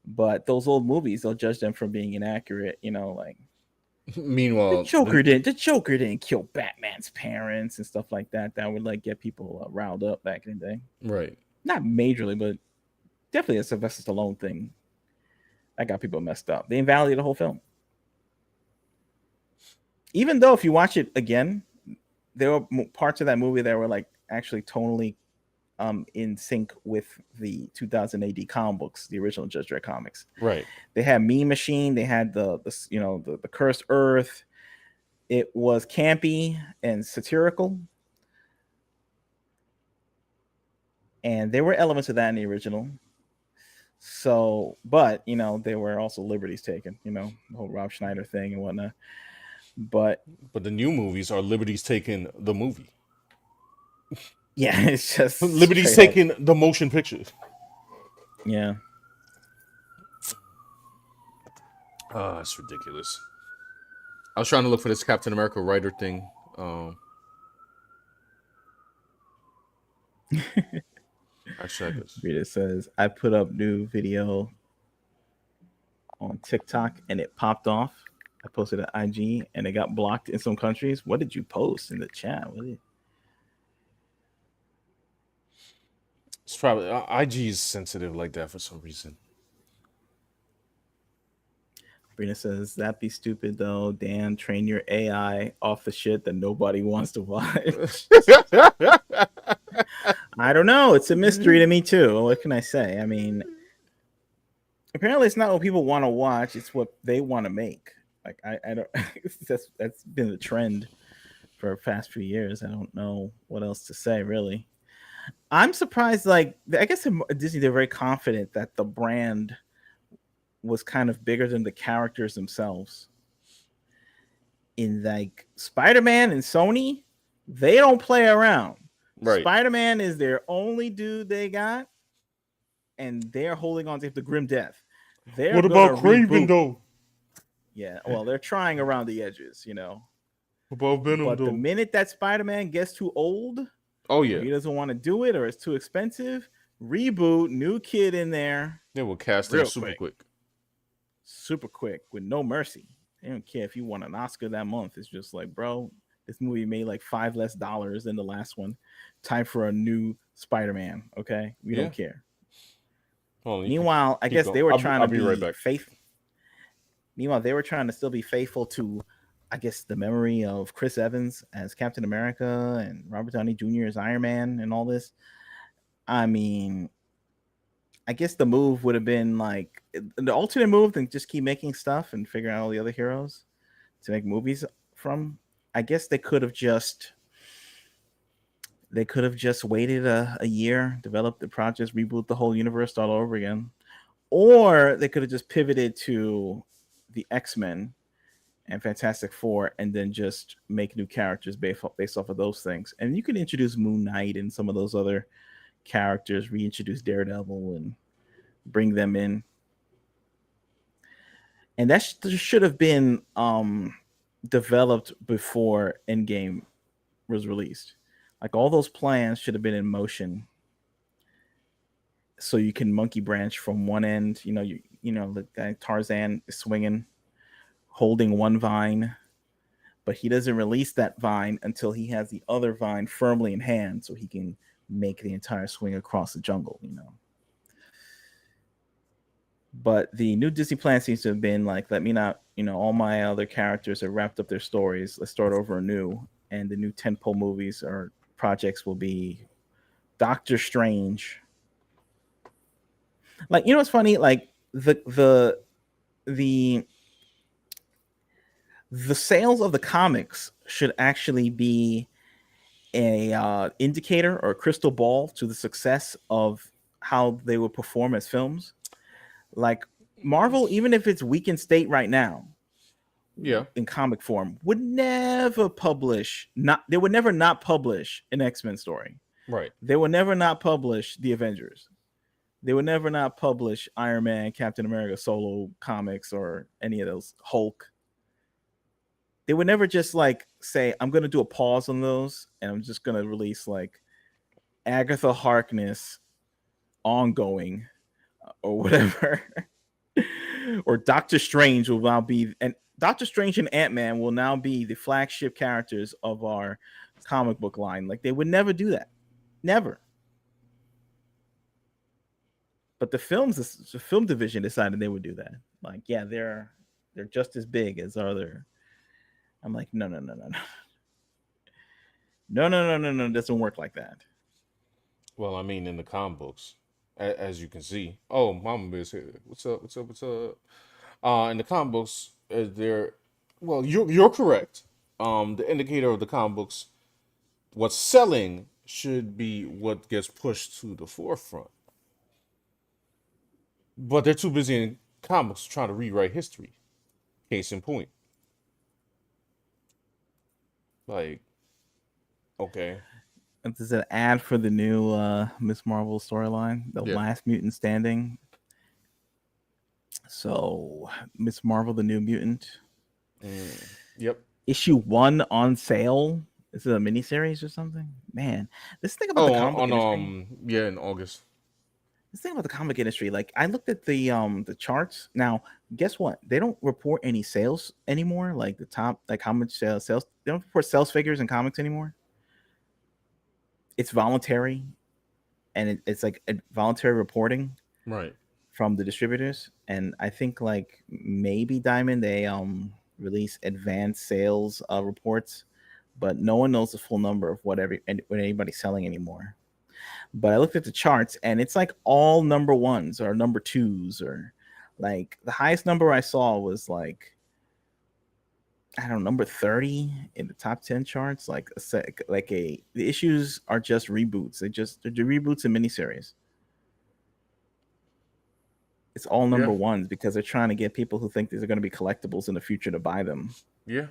But those old movies, they'll judge them for being inaccurate. You know, like meanwhile, the Joker didn't kill Batman's parents and stuff like that. That would like get people riled up back in the day. Right. Not majorly, but definitely a Sylvester Stallone thing. That got people messed up. They invalidated the whole film. Even though if you watch it again, there were parts of that movie that were like actually tonally in sync with the 2000 AD comic books, the original Judge Dredd comics. Right. They had Mean Machine. They had the Cursed Earth. It was campy and satirical. And there were elements of that in the original. So, but, there were also liberties taken, the whole Rob Schneider thing and whatnot. But the new movies are liberties taking the movie. Yeah, it's just liberties taking the motion picture. Yeah. Oh, it's ridiculous. I was trying to look for this Captain America writer thing. Actually, I guess. Rita says, I put up new video on TikTok and it popped off. I posted an IG and it got blocked in some countries. What did you post in the chat? It's probably IG is sensitive like that for some reason. Brina says, that be stupid though. Dan, train your AI off the shit that nobody wants to watch. I don't know. It's a mystery to me too. What can I say? I mean, Apparently, it's not what people want to watch; it's what they want to make. Like I don't. That's been the trend for the past few years. I don't know what else to say really. I'm surprised. Like I guess in Disney, they're very confident that the brand was kind of bigger than the characters themselves. In like Spider-Man and Sony, they don't play around. Right. Spider-Man is their only dude they got, and they're holding on to the grim death. They're What gonna about Craven reboot. though? Yeah, well, they're trying around the edges, What about Venom But the though? minute that Spider-Man gets too old, Oh or yeah, he doesn't want to do it, or it's too expensive, reboot, new kid in there, they will cast him real super quick, quick. super quick, with no mercy. They don't care if you won an Oscar that month. It's just like, bro, this movie made like $5 less than the last one. Time for a new Spider-Man. Okay, we Yeah. don't care. Hold on, you can Meanwhile, I keep guess going. they were I'll be trying I'll to be right be back. faith. Meanwhile, they were trying to still be faithful to, I guess, the memory of Chris Evans as Captain America and Robert Downey Jr. as Iron Man and all this. I mean, I guess the move would have been like the alternate move than just keep making stuff and figure out all the other heroes to make movies from. I guess they could have just waited a year, developed the project, reboot the whole universe, start all over again, or they could have just pivoted to the X-Men and Fantastic Four, and then just make new characters based off of those things. And you can introduce Moon Knight and some of those other characters, reintroduce Daredevil, and bring them in. And that should have been developed before Endgame was released. Like all those plans should have been in motion, so you can monkey branch from one end. The guy Tarzan is swinging, holding one vine, but he doesn't release that vine until he has the other vine firmly in hand so he can make the entire swing across the jungle. But the new Disney plan seems to have been like, let me not, all my other characters have wrapped up their stories. Let's start over anew. And the new tentpole movies or projects will be Doctor Strange. Like, what's funny? Like the the sales of the comics should actually be a indicator or a crystal ball to the success of how they would perform as films. Like Marvel, even if it's weak in state right now Yeah. in comic form, would never publish not they would never not publish an X-Men story. Right. They would never not publish the Avengers. They would never not publish Iron Man, Captain America solo comics or any of those, Hulk. They would never just like say, I'm gonna do a pause on those and I'm just gonna release like Agatha Harkness ongoing or whatever. Or Doctor Strange will now be, and Doctor Strange and Ant-Man will now be the flagship characters of our comic book line. Like they would never do that. Never. But the film division decided they would do that. Like, yeah, they're just as big as other. I'm like, no, no, no, no, no. No, no, no, no, no. It doesn't work like that. Well, I mean, in the comic books, as you can see. Oh, Mama is here. What's up? What's up? What's up? In the comic books, there. Well, you're correct. The indicator of the comic books, what's selling should be what gets pushed to the forefront. But they're too busy in comics trying to rewrite history. Case in point. Like, okay. This is an ad for the new Miss Marvel storyline, The Yeah. Last Mutant Standing. So, Miss Marvel, the New Mutant, Yep. issue 1 on sale. Is it a miniseries or something? Man, this thing about Oh, the comic industry. yeah, in August. This thing about the comic industry, like I looked at the charts. Now, guess what? They don't report any sales anymore. Like the top, like how much sales. They don't report sales figures in comics anymore. It's voluntary, and it's like a voluntary reporting Right. from the distributors. And I think like maybe Diamond they release advanced sales reports, but no one knows the full number of what anybody's selling anymore. But I looked at the charts and it's like all number ones or number twos or Like the highest number I saw was like, I don't know, number 30 in the top 10 charts. Like the issues are just reboots. They're reboots and miniseries. It's all Yeah, number ones because they're trying to get people who think these are going to be collectibles in the future to buy them. yeah.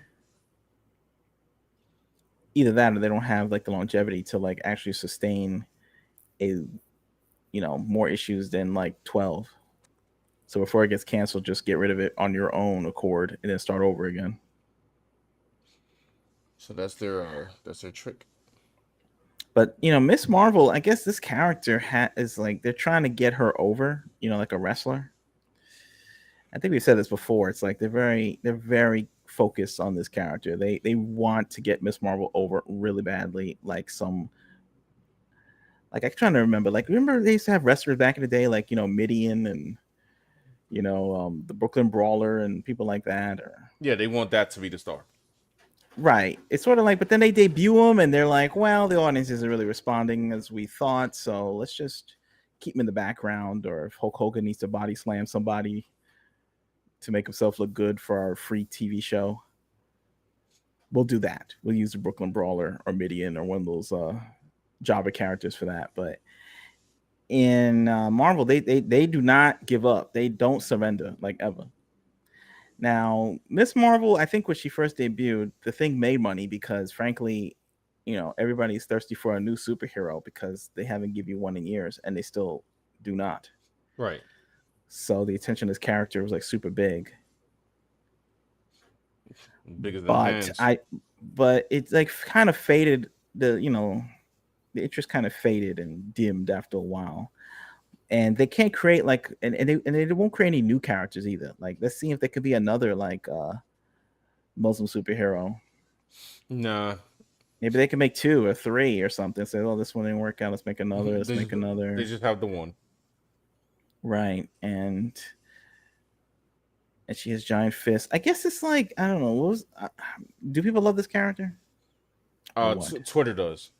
Either that or they don't have like the longevity to like actually sustain a, more issues than like 12. So before it gets canceled, just get rid of it on your own accord and then start over again. So that's their trick. But Miss Marvel, I guess this character is like they're trying to get her over, like a wrestler. I think we've said this before. It's like they're very focused on this character. They want to get Miss Marvel over really badly. Like I'm trying to remember. Like remember they used to have wrestlers back in the day, like Midian and the Brooklyn Brawler and people like that. Or Yeah, they want that to be the star. right, it's sort of like, but then they debut them and they're like, well, the audience isn't really responding as we thought, so let's just keep him in the background. Or if Hulk Hogan needs to body slam somebody to make himself look good for our free TV show, we'll do that. We'll use the Brooklyn Brawler or Midian or one of those jobber characters for that. But in Marvel, they do not give up. They don't surrender like ever. Now, Miss Marvel, I think when she first debuted, the thing made money because, frankly, everybody's thirsty for a new superhero because they haven't given you one in years, and they still do not. Right. So the attention of this character was like super big. Bigger than But hands. but it's like kind of faded. The interest kind of faded and dimmed after a while. And they can't create like and they won't create any new characters either. Like let's see if there could be another like Muslim superhero. Nah. Maybe they can make two or three or something. Say, oh, this one didn't work out. Let's make another. Let's They make just they another. just have the one. Right. And she has giant fists. I guess it's like I don't know. Do people love this character or what? Twitter does.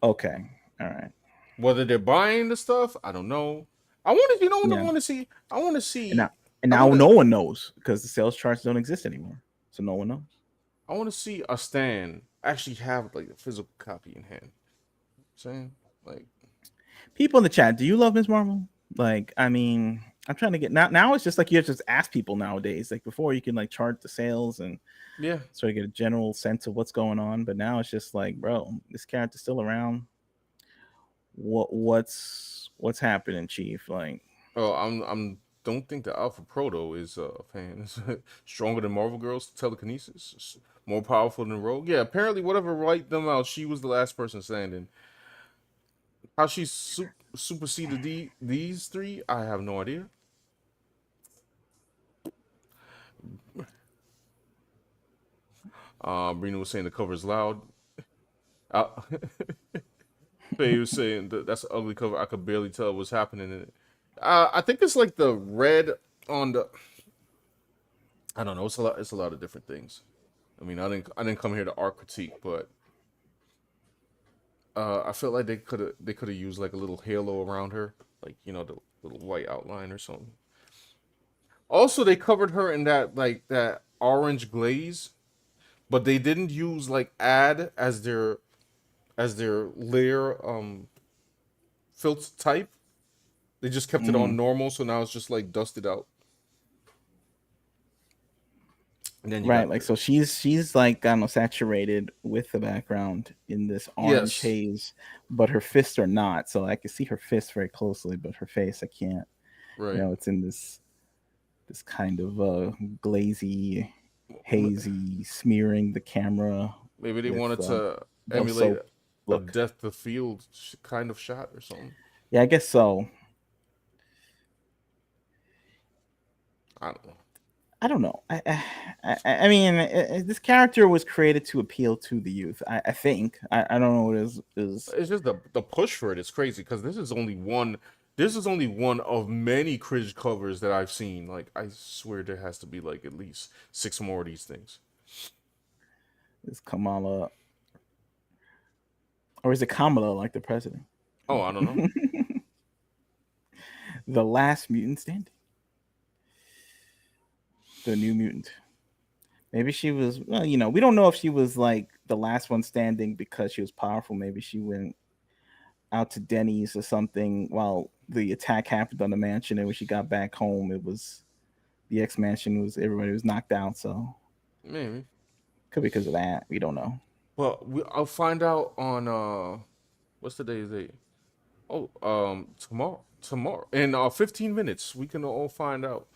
Okay. All right. Whether they're buying the stuff, I don't know. I want to, what I Yeah. want to see. I want to And see. now and I now want to. no one knows because the sales charts don't exist anymore. So no one knows. I want to see a stand actually have like a physical copy in hand. Saying like, People in the chat, do you love Ms. Marvel? Like, I mean, I'm trying to get now it's just like you have to just ask people nowadays. Like before you can like chart the sales and yeah. sort of get a general sense of what's going on. But now it's just like, bro, this character's still around. What's happening, Chief? Like, Oh, I'm don't think the Alpha Proto is a fan. Stronger than Marvel Girls telekinesis, more powerful than Rogue. Yeah, apparently whatever wiped them out, she was the last person standing. How she superseded these three, I have no idea. Brina was saying the cover is loud. Uh, Faye was saying that's an ugly cover. I could barely tell what's happening in it. I think it's like the red on the. I don't know. It's a lot. It's a lot of different things. I mean, I didn't come here to art critique, but I felt like they could have used like a little halo around her, like the little white outline or something. Also, they covered her in that orange glaze, but they didn't use like add as their layer filter type. They just kept it on mm, normal, so now it's just like dusted out. And then you right, got like the so she's like I don't know, saturated with the background in this orange yes, haze, but her fists are not. So I can see her fists very closely, but her face I can't. right. It's in this kind of glazy, hazy, smearing the camera Maybe they with wanted to bar emulate soap a look. death the field kind of shot or something. Yeah, I guess so. I don't know. I don't know. I mean, this character was created to appeal to the youth. I think. I don't know what is. It's just the push for it is crazy because this is only one. This is only one of many Cringe covers that I've seen. Like I swear there has to be like at least 6 more of these things. Is Kamala, or is it Kamala like the president? Oh, I don't know. The last mutant standing. the New Mutant. Maybe she was, well, we don't know if she was like the last one standing because she was powerful. Maybe she went out to Denny's or something while the attack happened on the mansion, and when she got back home, it was the X mansion was everybody was knocked out. So Maybe. could be because of that. We don't know. Well, I'll find out on what's today's date? Oh, tomorrow. Tomorrow in 15 minutes, we can all find out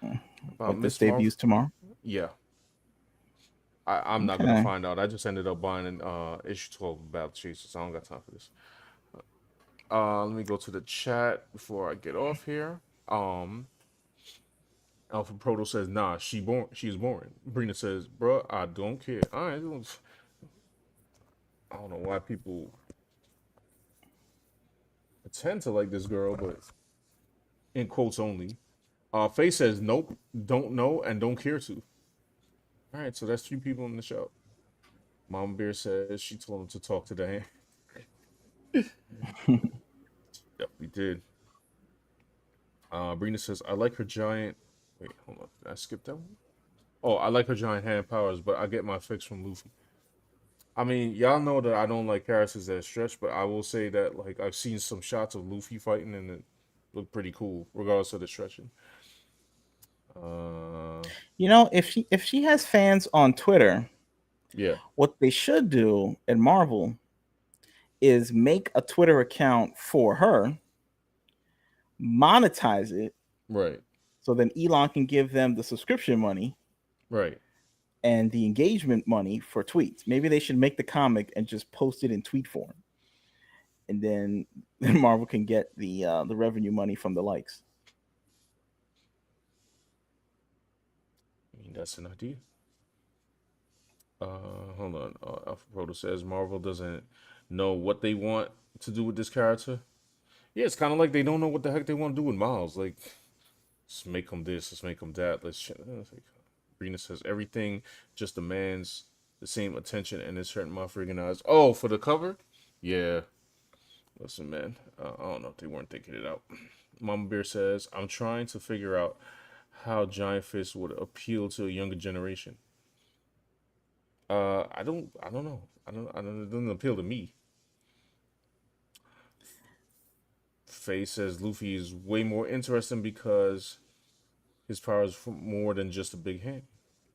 about But this Miss Marvel. debuts tomorrow. Yeah, I'm not gonna Okay. find out. I just ended up buying an issue 12 of Battle Chasers. So I don't got time for this. Let me go to the chat before I get off here. Alpha Proto says, "Nah, she's boring." Brina says, "Bruh, I don't care." All right, I don't know why people pretend to like this girl, but in quotes only. Faye says, "Nope, don't know and don't care to." All right, so that's three people in the show. Mama Bear says she told him to talk to Diane. Yep, we did. Brina says, "I like her giant." Wait, hold on. Did I skip that one? Oh, I like her giant hand powers, but I get my fix from Luffy. I mean, y'all know that I don't like characters that stretch, but I will say that like I've seen some shots of Luffy fighting and it looked pretty cool, regardless of the stretching. Uh, If she has fans on Twitter, yeah, what they should do at Marvel is make a Twitter account for her, monetize it, right, so then Elon can give them the subscription money right. and the engagement money for tweets. Maybe they should make the comic and just post it in tweet form, and then Marvel can get the revenue money from the likes. I mean, that's an idea. Hold on. Alpha Proto says Marvel doesn't know what they want to do with this character. Yeah, it's kind of like they don't know what the heck they want to do with Miles. Like, let's make him this, let's make him that. Rena says everything just demands the same attention and it's hurting my freaking eyes. Oh, for the cover? Yeah. Listen, man. I don't know if they weren't thinking it out. Mama Bear says, I'm trying to figure out how Giant Fist would appeal to a younger generation. I don't know. It doesn't appeal to me. Faye says Luffy is way more interesting because his power is more than just a big hand.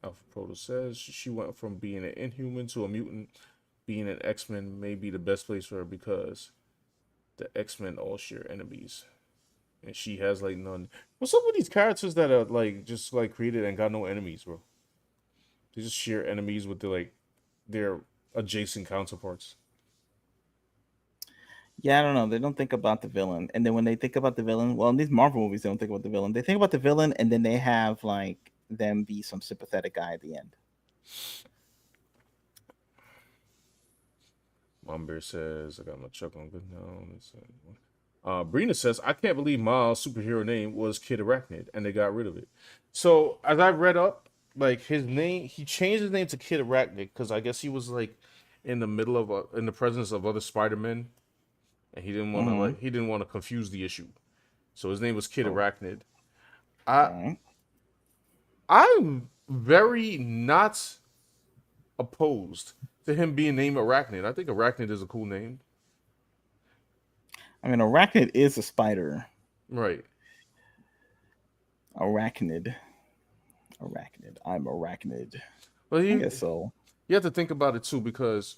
Alpha Proto says she went from being an inhuman to a mutant. Being an X-Men may be the best place for her because the X-Men all share enemies. And she has like none. What's up with these characters that are like just like created and got no enemies, bro? They just share enemies with their adjacent counterparts. Yeah, I don't know. They don't think about the villain, and then when they think about the villain, well, in these Marvel movies, they don't think about the villain. They think about the villain, and then they have like them be some sympathetic guy at the end. Mom Bear says, I got my chuck on good now. Brina says, I can't believe Miles' superhero name was Kid Arachnid and they got rid of it. So, as I read up, like his name, he changed his name to Kid Arachnid because I guess he was like in the middle of in the presence of other Spider-Men and Mm-hmm. he didn't want to confuse the issue. So his name was Kid Oh, Arachnid. I okay. I'm very not opposed to him being named Arachnid. I think Arachnid is a cool name. I mean, arachnid is a spider. Right. Arachnid. Arachnid. I'm arachnid. But I he guess so. you have to think about it too because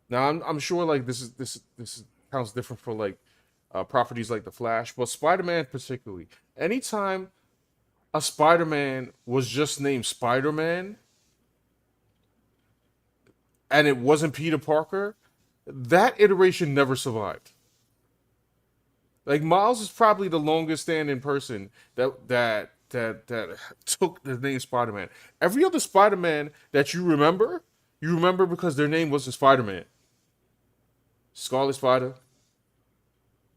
now I'm sure like this counts different for like properties like the Flash, but Spider-Man particularly. Anytime a Spider-Man was just named Spider-Man and it wasn't Peter Parker, that iteration never survived. Like Miles is probably the longest standing person that took the name Spider-Man. Every other Spider-Man that you remember because their name wasn't Spider-Man. Scarlet Spider,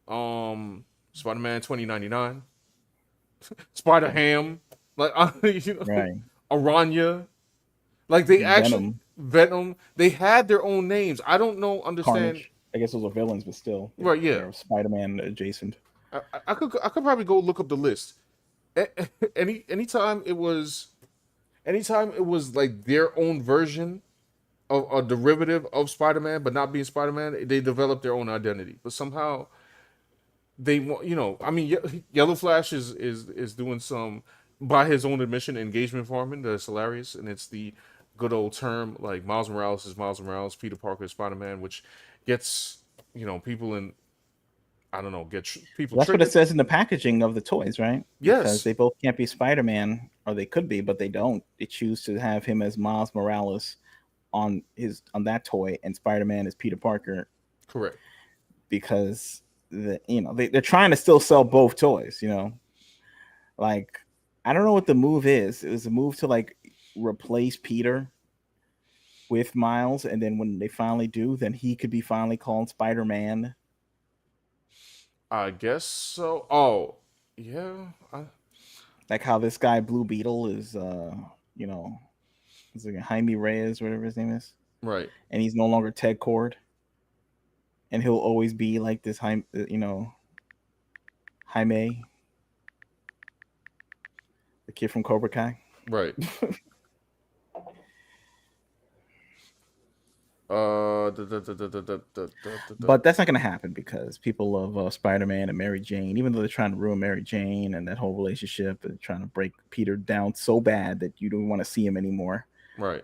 um, Spider-Man 2099, Spider Ham, like you know, Right. Aranya. Like they actually Venom, Venom. They had their own names. I don't know, understand. Carnage. I guess those are villains, but still, Right? Yeah. they're Spider-Man adjacent. I could probably go look up the list. anytime it was, like their own version of a derivative of Spider-Man, but not being Spider-Man, they developed their own identity. But somehow they want, I mean, Yellow Flash is doing some, by his own admission, engagement farming that's hilarious, and it's the good old term like Miles Morales is Miles Morales, Peter Parker is Spider-Man, which gets people in, I don't know, people Well, that's what it triggered. says in the packaging of the toys, right? Because Yes, they both can't be Spider-Man, or they could be, but they don't. They choose to have him as Miles Morales on that toy, and Spider-Man is Peter Parker, correct. because they're trying to still sell both toys. Like, I don't know what the move is. It was a move to like replace Peter with Miles, and then when they finally do, then he could be finally called Spider-Man. I guess so. Oh, yeah. Like how this guy Blue Beetle is, you know, it's like Jaime Reyes, whatever his name is, Right, and he's no longer Ted Cord, and he'll always be like this Jaime, Jaime, the kid from Cobra Kai. right. Da. But that's not going to happen because people love Spider-Man and Mary Jane. Even though they're trying to ruin Mary Jane and that whole relationship, they're trying to break Peter down so bad that you don't want to see him anymore. Right.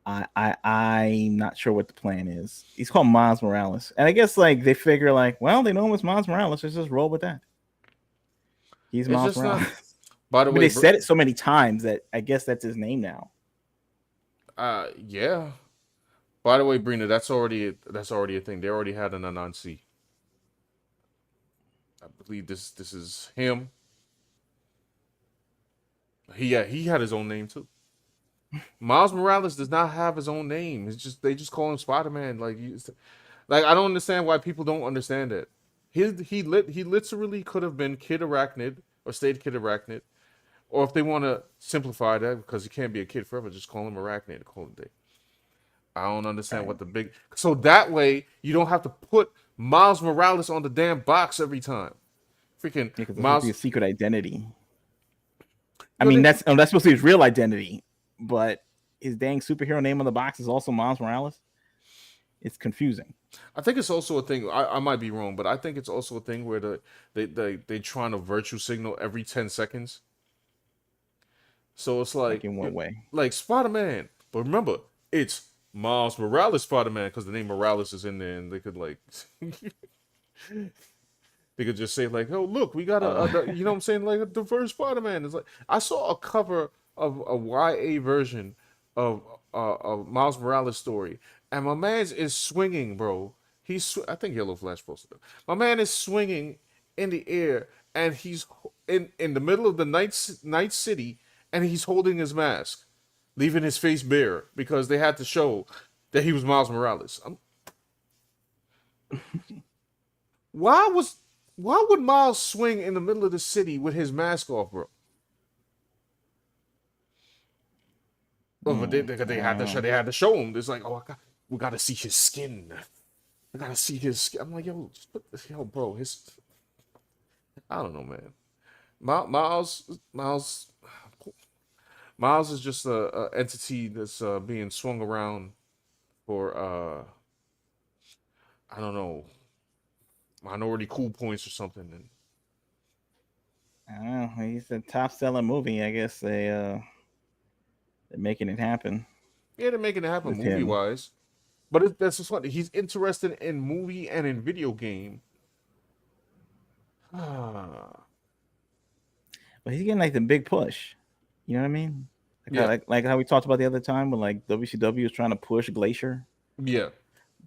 I'm not sure what the plan is. He's called Miles Morales, and I guess like they figure like, well, they know him as Miles Morales. Let's just roll with that. He's It's Miles just Morales. not. By the But way, they said it so many times that I guess that's his name now. yeah. By the way, Brina, that's already a thing. They already had an Anansi. I believe this is him. He had his own name too. Miles Morales does not have his own name. It's just they just call him Spider Man. Like I don't understand why people don't understand it. He literally could have been Kid Arachnid or stayed Kid Arachnid, or if they want to simplify that because he can't be a kid forever, just call him Arachnid. Call him Day. I don't understand Right. what the big. So that way you don't have to put Miles Morales on the damn box every time. Freaking Because that's supposed to be Miles. a secret identity. I Yo, mean, they, that's supposed to be his real identity, but his dang superhero name on the box is also Miles Morales. It's confusing. I think it's also a thing. I might be wrong, but I think it's also a thing where they trying to virtue signal every 10 seconds. So it's Like in what way? like Spider Man, but remember it's Miles Morales Spider Man because the name Morales is in there, and they could like they could just say like, "Oh, look, we got Uh, you know what I'm saying, like a diverse Spider-Man." It's like I saw a cover of a YA version of Miles Morales story, and my man's is swinging, bro. I think Yellow Flash posted it. My man is swinging in the air, and he's in the middle of the night city, and he's holding his mask, leaving his face bare because they had to show that he was Miles Morales. Why was why would Miles swing in the middle of the city with his mask off, bro? Oh, but they I had don't to show know. him. It's like, oh, we gotta see his skin. I gotta see his skin. I'm like, yo, just put this, yo, bro. I don't know, man. Miles is just a entity that's being swung around for I don't know, minority cool points or something. And I don't know. He's a top selling movie. I guess they're making it happen yeah, they're making it happen with movie him. wise. But that's just funny. He's interested in movie and in video game. Ah, But he's getting like the big push. You know what I mean? yeah, Like how we talked about the other time when like WCW was trying to push Glacier, yeah.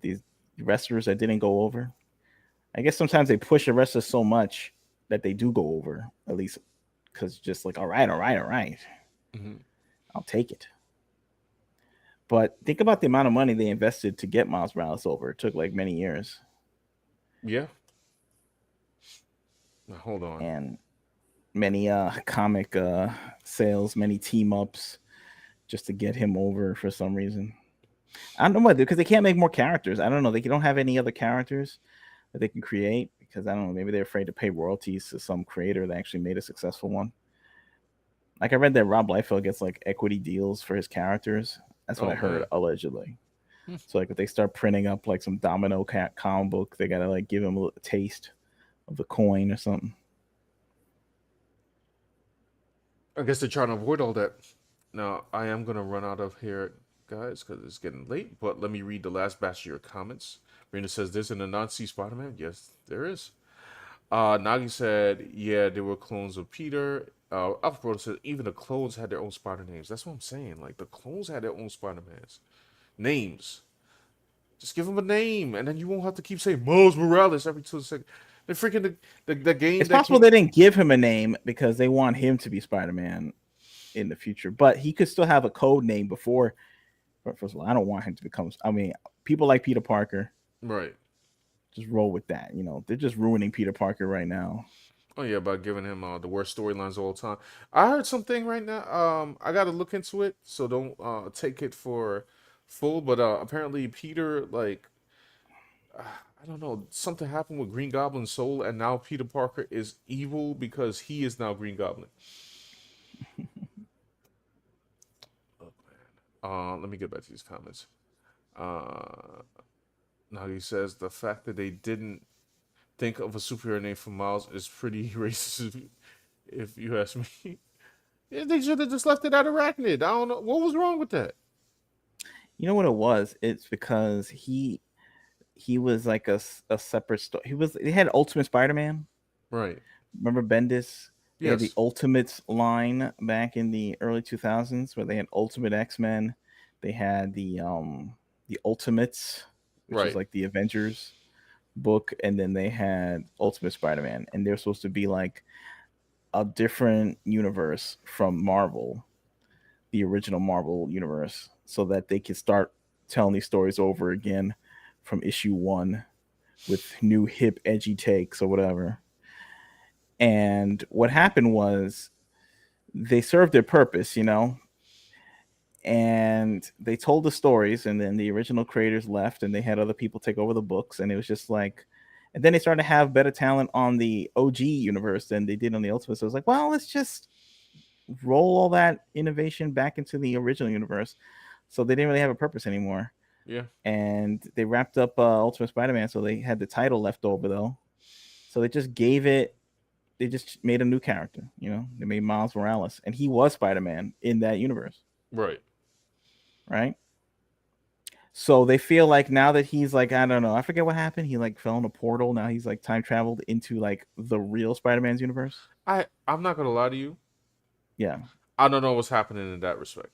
these wrestlers that didn't go over. I guess sometimes they push the wrestlers so much that they do go over, at least because just like, all right, Hmm. I'll take it. But think about the amount of money they invested to get Miles Morales over. It took like many years, Yeah. Now, hold on. and many comic sales, many team ups just to get him over for some reason. I don't know why, because they can't make more characters. I don't know. They don't have any other characters. that they can create, because I don't know, maybe they're afraid to pay royalties to some creator that actually made a successful one. Like I read that Rob Liefeld gets like equity deals for his characters. That's what Oh I heard man. allegedly. Hmm. So like if they start printing up like some Domino Cat comic book, they gotta like give him a little taste of the coin or something. I guess they're trying to avoid all that. Now, I am going to run out of here, guys, because it's getting late. But let me read the last batch of your comments. Brenda says, there's an Anansi Spider-Man. Yes, there is. Nagi said, yeah, they were clones of Peter. Alpha said, even the clones had their own Spider names. That's what I'm saying. Like, the clones had their own Spider-Mans. Names. Just give them a name, and then you won't have to keep saying Miles Morales every 2 seconds. The freaking the game It's that possible came. they didn't give him a name because they want him to be Spider-Man in the future, but he could still have a code name before. First of all, I don't want him to become. I mean, people like Peter Parker, Right. just roll with that. You know, they're just ruining Peter Parker right now. Oh yeah, by giving him the worst storylines of all time. I heard something right now. I got to look into it, so don't take it for full. But apparently Peter, like, I don't know, something happened with Green Goblin's soul, and now Peter Parker is evil because he is now Green Goblin. Oh man. Let me get back to these comments. Uh, Now he says the fact that they didn't think of a superhero name for Miles is pretty racist, if you ask me. Yeah, they should have just left it at Arachnid. I don't know what was wrong with that. You know what it was? It's because he was like a separate story. He had Ultimate Spider-Man. Right. Remember Bendis? They had the Yes. Ultimates line back in the early 2000s where they had Ultimate X-Men. They had the Ultimates, which is Right. like the Avengers book, and then they had Ultimate Spider-Man, and they're supposed to be like a different universe from Marvel, the original Marvel universe, so that they could start telling these stories over again from issue 1 with new hip edgy takes or whatever. And what happened was they served their purpose, you know, and they told the stories, and then the original creators left and they had other people take over the books, and it was just like, and then they started to have better talent on the OG universe than they did on the Ultimate. So it was like, well, let's just roll all that innovation back into the original universe. So they didn't really have a purpose anymore. Yeah. And they wrapped up Ultimate Spider-Man, so they had the title left over though. So they just gave it. They just made a new character. You know, they made Miles Morales, and he was Spider-Man in that universe, Right. right? So they feel like now that he's like, I don't know, I forget what happened. He like fell in a portal. Now he's like time traveled into like the real Spider-Man's universe. I'm not gonna lie to you. Yeah, I don't know what's happening in that respect.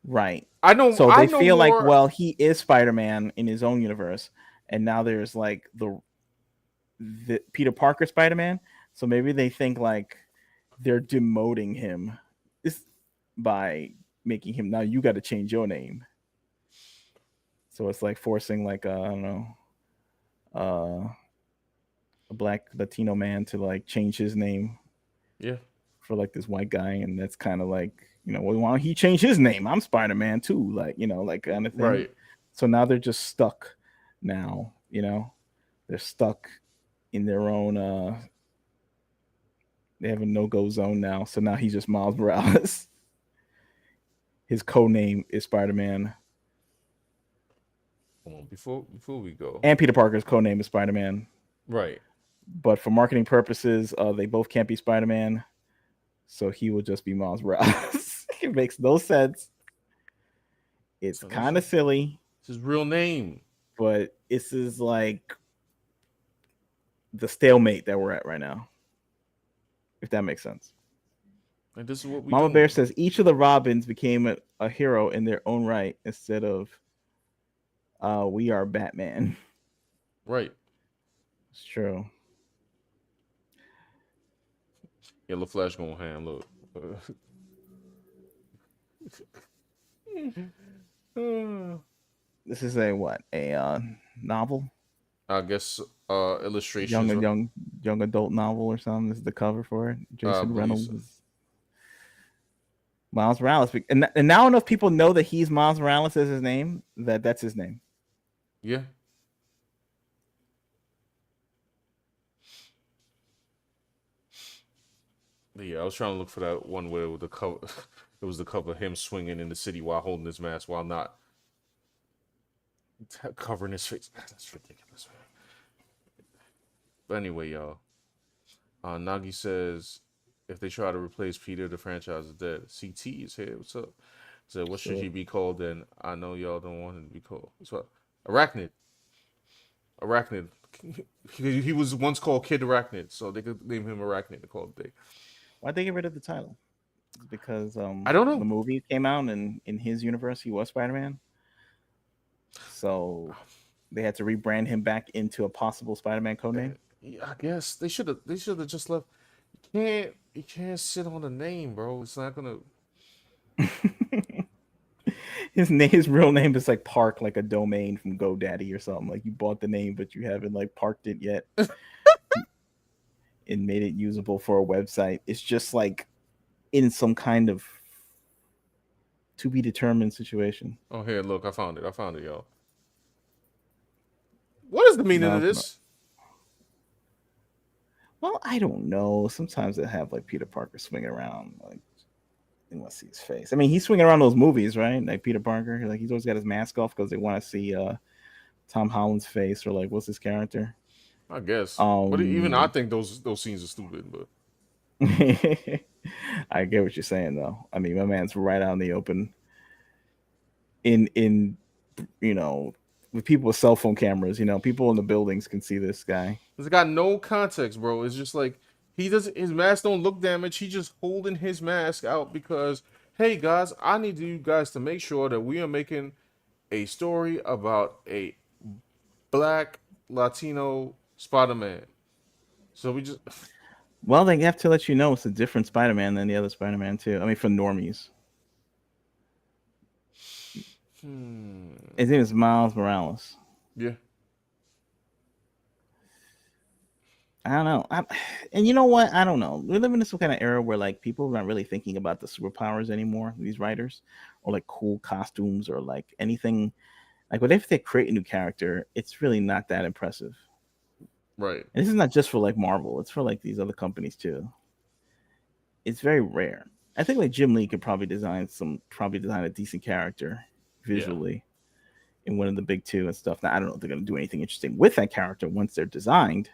right. I know. So I they know feel like, more. well, he is Spider-Man in his own universe, and now there's like the Peter Parker Spider-Man. So maybe they think like they're demoting him by making him, now you got to change your name. So it's like forcing like I don't know, uh, a black Latino man to like change his name Yeah. for like this white guy, and that's kind of like, you know, well, why don't he change his name? I'm Spider-Man too, like, you know, like kind of thing. Right. So now they're just stuck. Now, you know, they're stuck in their own. They have a no-go zone now. So now he's just Miles Morales. His code name is Spider-Man, Hold on. Before we go. and Peter Parker's code name is Spider-Man. Right. But for marketing purposes, they both can't be Spider-Man, so he will just be Miles Morales. It makes no sense. It's So kind of silly, it's his real name. but this is like the stalemate that we're at right now, if that makes sense. Like this is what we Mama Bear doing. says each of the Robins became a hero in their own right instead of we are Batman. Right. It's true. Yellow Flash going ham. Look. This is a what? A novel? I guess Young illustrations. and young adult novel or something. This is the cover for it. I Jason believe Reynolds so. is Miles Morales, and now enough people know that he's Miles Morales as his name, that's his name. Yeah. Yeah, I was trying to look for that one where with the cover. It was the cover of him swinging in the city while holding his mask, while not covering his face. That's ridiculous, man. But anyway, y'all. Nagi says if they try to replace Peter, the franchise is dead. CT is here. What's up? Said, what should he Sure. be called then? I know y'all don't want him to be called. What's up? Arachnid. Arachnid. He was once called Kid Arachnid, so they could name him Arachnid to call it day. Why'd they get rid of the title? Because I don't the know. movie came out and in his universe he was Spider-Man. So they had to rebrand him back into a possible Spider-Man codename. Yeah, I guess they should have. They should have just left. You can't sit on the name, bro. It's not gonna. His real name is like Park, like a domain from GoDaddy or something. Like you bought the name, but you haven't like parked it yet and made it usable for a website. It's just like in some kind of to be determined situation. Oh, here, look, I found it. I found it, y'all. What is the meaning of Miles this? Well, I don't know. Sometimes they have like Peter Parker swinging around, like they want to see his face. I mean, he's swinging around those movies, right? Like Peter Parker, like he's always got his mask off because they want to see Tom Holland's face or like what's his character. I guess, but even I Um, think those scenes are stupid. But I get what you're saying though. I mean, my man's right out in the open, in you know, with people with cell phone cameras. You know, people in the buildings can see this guy. it's got no context, bro. It's just like he doesn't. His mask don't look damaged. He just holding his mask out because, hey guys, I need you guys to make sure that we are making a story about a black Latino Spider-Man. So we just. Well, they have to let you know it's a different Spider-Man than the other Spider-Man too. I mean, for normies. Hmm. His name is Miles Morales. Yeah. I don't know. And you know what? I don't know. We're living in some kind of era where like people are not really thinking about the superpowers anymore. These writers, or like cool costumes, or like anything. Like, what if they create a new character? It's really not that impressive. Right. And this is not just for like Marvel. It's for like these other companies too. It's very rare. I think like Jim Lee could probably design a decent character Yeah. visually in one of the big two and stuff. Now I don't know if they're going to do anything interesting with that character once they're designed,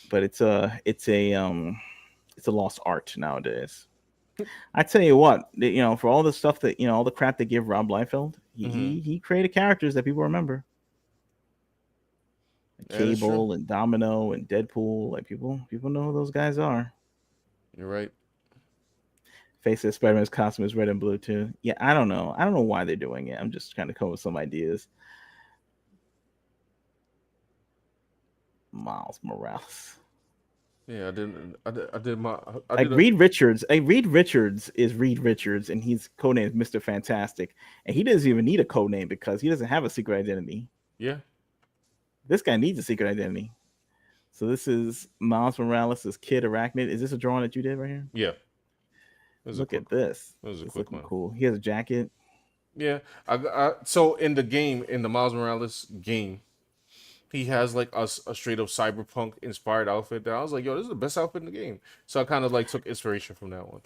but it's a lost art nowadays. I tell you what, for all the stuff that all the crap they give Rob Liefeld, Mm-hmm. he created characters that people remember, like That is true. Cable and Domino and Deadpool. Like people know who those guys are. You're right. Face says Spider-Man's costume is red and blue too. Yeah, I don't know. I don't know why they're doing it. I'm just trying to come up with some ideas. Miles Morales. Yeah, I didn't. I did my. I Like did a. Reed Richards. Like Reed Richards is Reed Richards, and he's codenamed Mr. Fantastic. And he doesn't even need a code name because he doesn't have a secret identity. Yeah. This guy needs a secret identity. So this is Miles Morales' Kid Arachnid. Is this a drawing that you did right here? Yeah. It was a Look quick. at this. It was a It's quick looking one. cool. He has a jacket. Yeah. So in the game, in the Miles Morales game, he has like a straight up cyberpunk inspired outfit. That I was like, yo, this is the best outfit in the game. So I kind of like took inspiration from that one.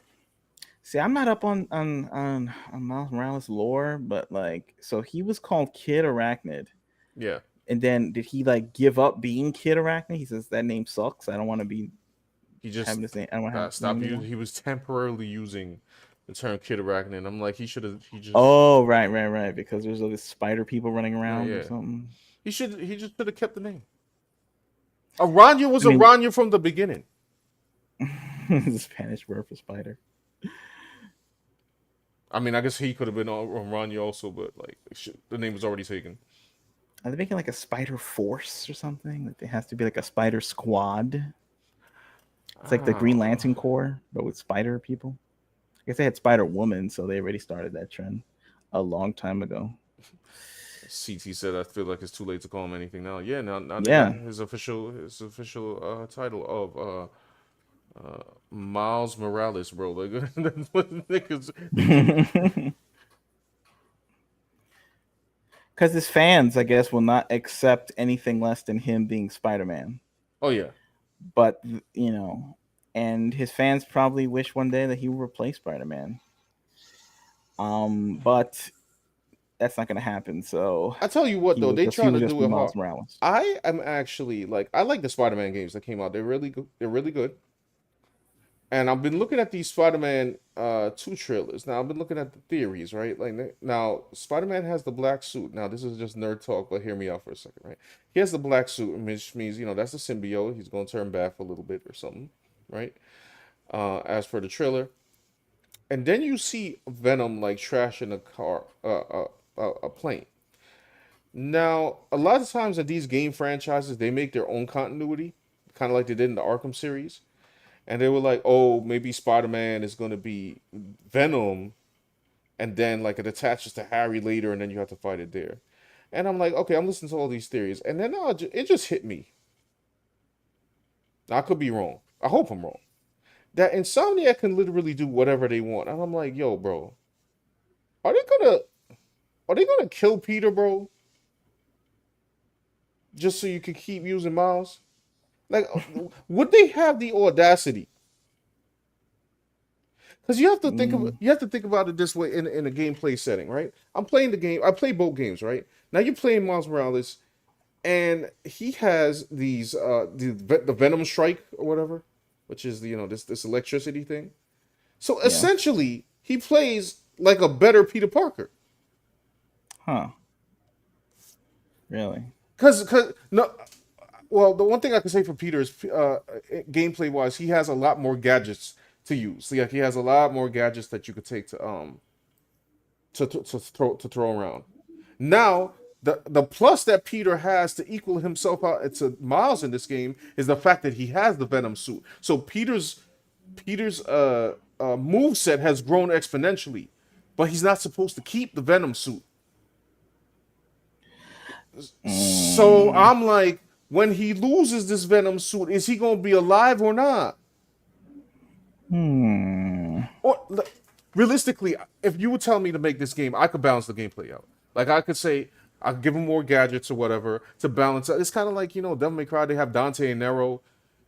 See, I'm not up on Miles Morales lore, but like, so he was called Kid Arachnid, Yeah. and then did he like give up being Kid Arachnid? He says that name sucks. I don't want to be He having just this name. I don't want to have got this name stopped using. anymore. He was temporarily using the term Kid Arachnid. I'm like, he should have. He just. Oh, right. Because there's all these spider people running Yeah. around or Yeah. something. He should. He just should have kept the name. Aranya was I mean, Aranya from the beginning. the Spanish word for spider. I mean, I guess he could have been on Ranya also, but like the name was already taken. Are they making like a spider force or something? Like there has to be like a spider squad. It's like the Green Ah, Lantern Corps, but with spider people. I guess they had Spider Woman, so they already started that trend a long time ago. CT said, "I feel like it's too late to call him anything now." Yeah, now they got Yeah. his official title of Miles Morales, bro. Like that's what niggas. Because his fans, I guess, will not accept anything less than him being Spider Man. Oh yeah, But, you know, and his fans probably wish one day that he would replace Spider-Man. But that's not going to happen. So I tell you what though, they he trying will to just do be it hard. Miles Morales. I am actually like I like the Spider-Man games that came out. They're really good. They're really good. And I've been looking at these Spider-Man 2 trailers. Now I've been looking at the theories, right? Like now Spider-Man has the black suit. Now this is just nerd talk, but hear me out for a second, right? He has the black suit, which means, that's the symbiote. He's gonna turn bad for a little bit or something, right? As for the trailer. And then you see Venom like trashing a car, a plane. Now, a lot of times in these game franchises, they make their own continuity, kind of like they did in the Arkham series. And they were like, oh, maybe Spider Man is going to be Venom, and then like it attaches to Harry later, and then you have to fight it there. And I'm like, okay, I'm listening to all these theories, and then it just hit me. Now, I could be wrong. I hope I'm wrong. That Insomniac can literally do whatever they want, and I'm like, yo, bro, are they gonna kill Peter, bro, just so you can keep using Miles? Like, would they have the audacity? Because Mm, you have to think about it this way in a gameplay setting, right? I'm playing the game. I play both games, right? Now you're playing Miles Morales, and he has the Venom Strike or whatever, which is this electricity thing. So yeah. essentially, he plays like a better Peter Parker. Huh. Really? Cause no, well, the one thing I can say for Peter is gameplay wise, he has a lot more gadgets to use. Like he has a lot more gadgets that you could take to throw around. Now, the plus that Peter has to equal himself out to Miles in this game is the fact that he has the Venom suit. So Peter's move set has grown exponentially, but he's not supposed to keep the Venom suit. So Mm, I'm like, when he loses this Venom suit, is he gonna be alive or not? hmm. Or realistically, if you would tell me to make this game, I could balance the gameplay out. Like I could say, I could give him more gadgets or whatever to balance out. It's kind of like Devil May Cry. They have Dante and Nero,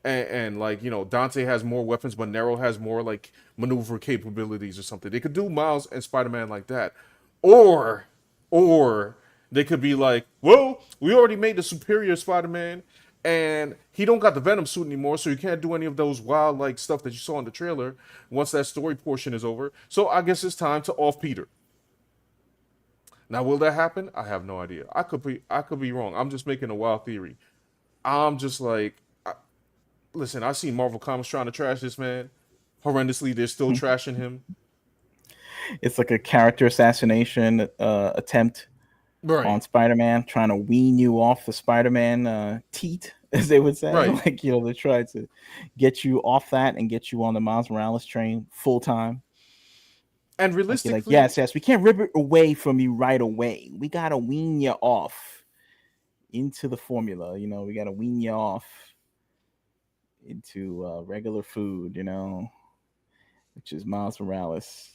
and like Dante has more weapons, but Nero has more like maneuver capabilities or something. They could do Miles and Spider Man like that, or or they could be like, well, we already made the superior Spider Man, and he don't got the Venom suit anymore, so you can't do any of those wild like stuff that you saw in the trailer once that story portion is over. So I guess it's time to off Peter. Now, will that happen? I have no idea. I could be wrong. I'm just making a wild theory. I'm just like, listen, I see Marvel Comics trying to trash this man horrendously. They're still trashing him. It's like a character assassination attempt Right, on Spider-Man, trying to wean you off the Spider-Man teat, as they would say. right. Like, they try to get you off that and get you on the Miles Morales train full time. And Like, you're like, realistically, yes, yes, we can't rip it away from you right away. We gotta wean you off into the formula. We gotta wean you off into regular food. Which is Miles Morales.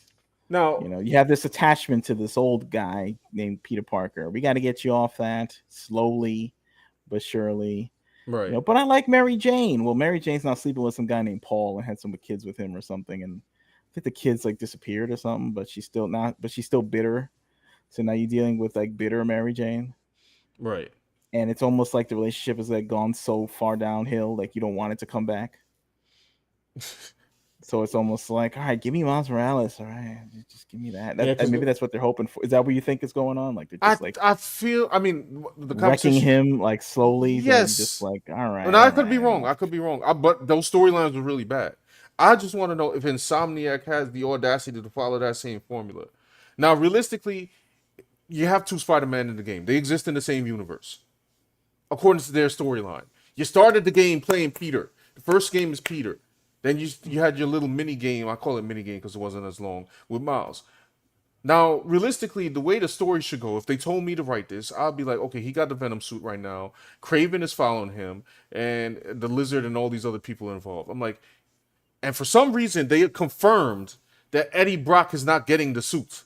now, You have this attachment to this old guy named Peter Parker. We got to get you off that slowly but surely. right. But I like Mary Jane. Well, Mary Jane's not sleeping with some guy named Paul and had some kids with him or something. And I think the kids like disappeared or something, but she's still not, but she's still bitter. So now you're dealing with like bitter Mary Jane. Right. And it's almost like the relationship has like gone so far downhill, like you don't want it to come back. So it's almost like, all right, give me Miles Morales. All right, just give me that. Yeah, And because maybe that's what they're hoping for. Is that what you think is going on? Like they're I just like I feel. I mean, the wrecking conversation. him like slowly. So you just Yes. like, And all I could be right. wrong. I could be wrong. But those storylines were really bad. I just want to know if Insomniac has the audacity to follow that same formula. Now, realistically, you have two Spider-Man in the game. They exist in the same universe, according to their storyline. You started the game playing Peter. The first game is Peter. Then you had your little mini game. I call it mini game because it wasn't as long with Miles. Now, realistically, the way the story should go, if they told me to write this, I'd be like, okay, he got the Venom suit right now. Craven is following him, and the Lizard and all these other people involved. I'm like, and for some reason, they confirmed that Eddie Brock is not getting the suit.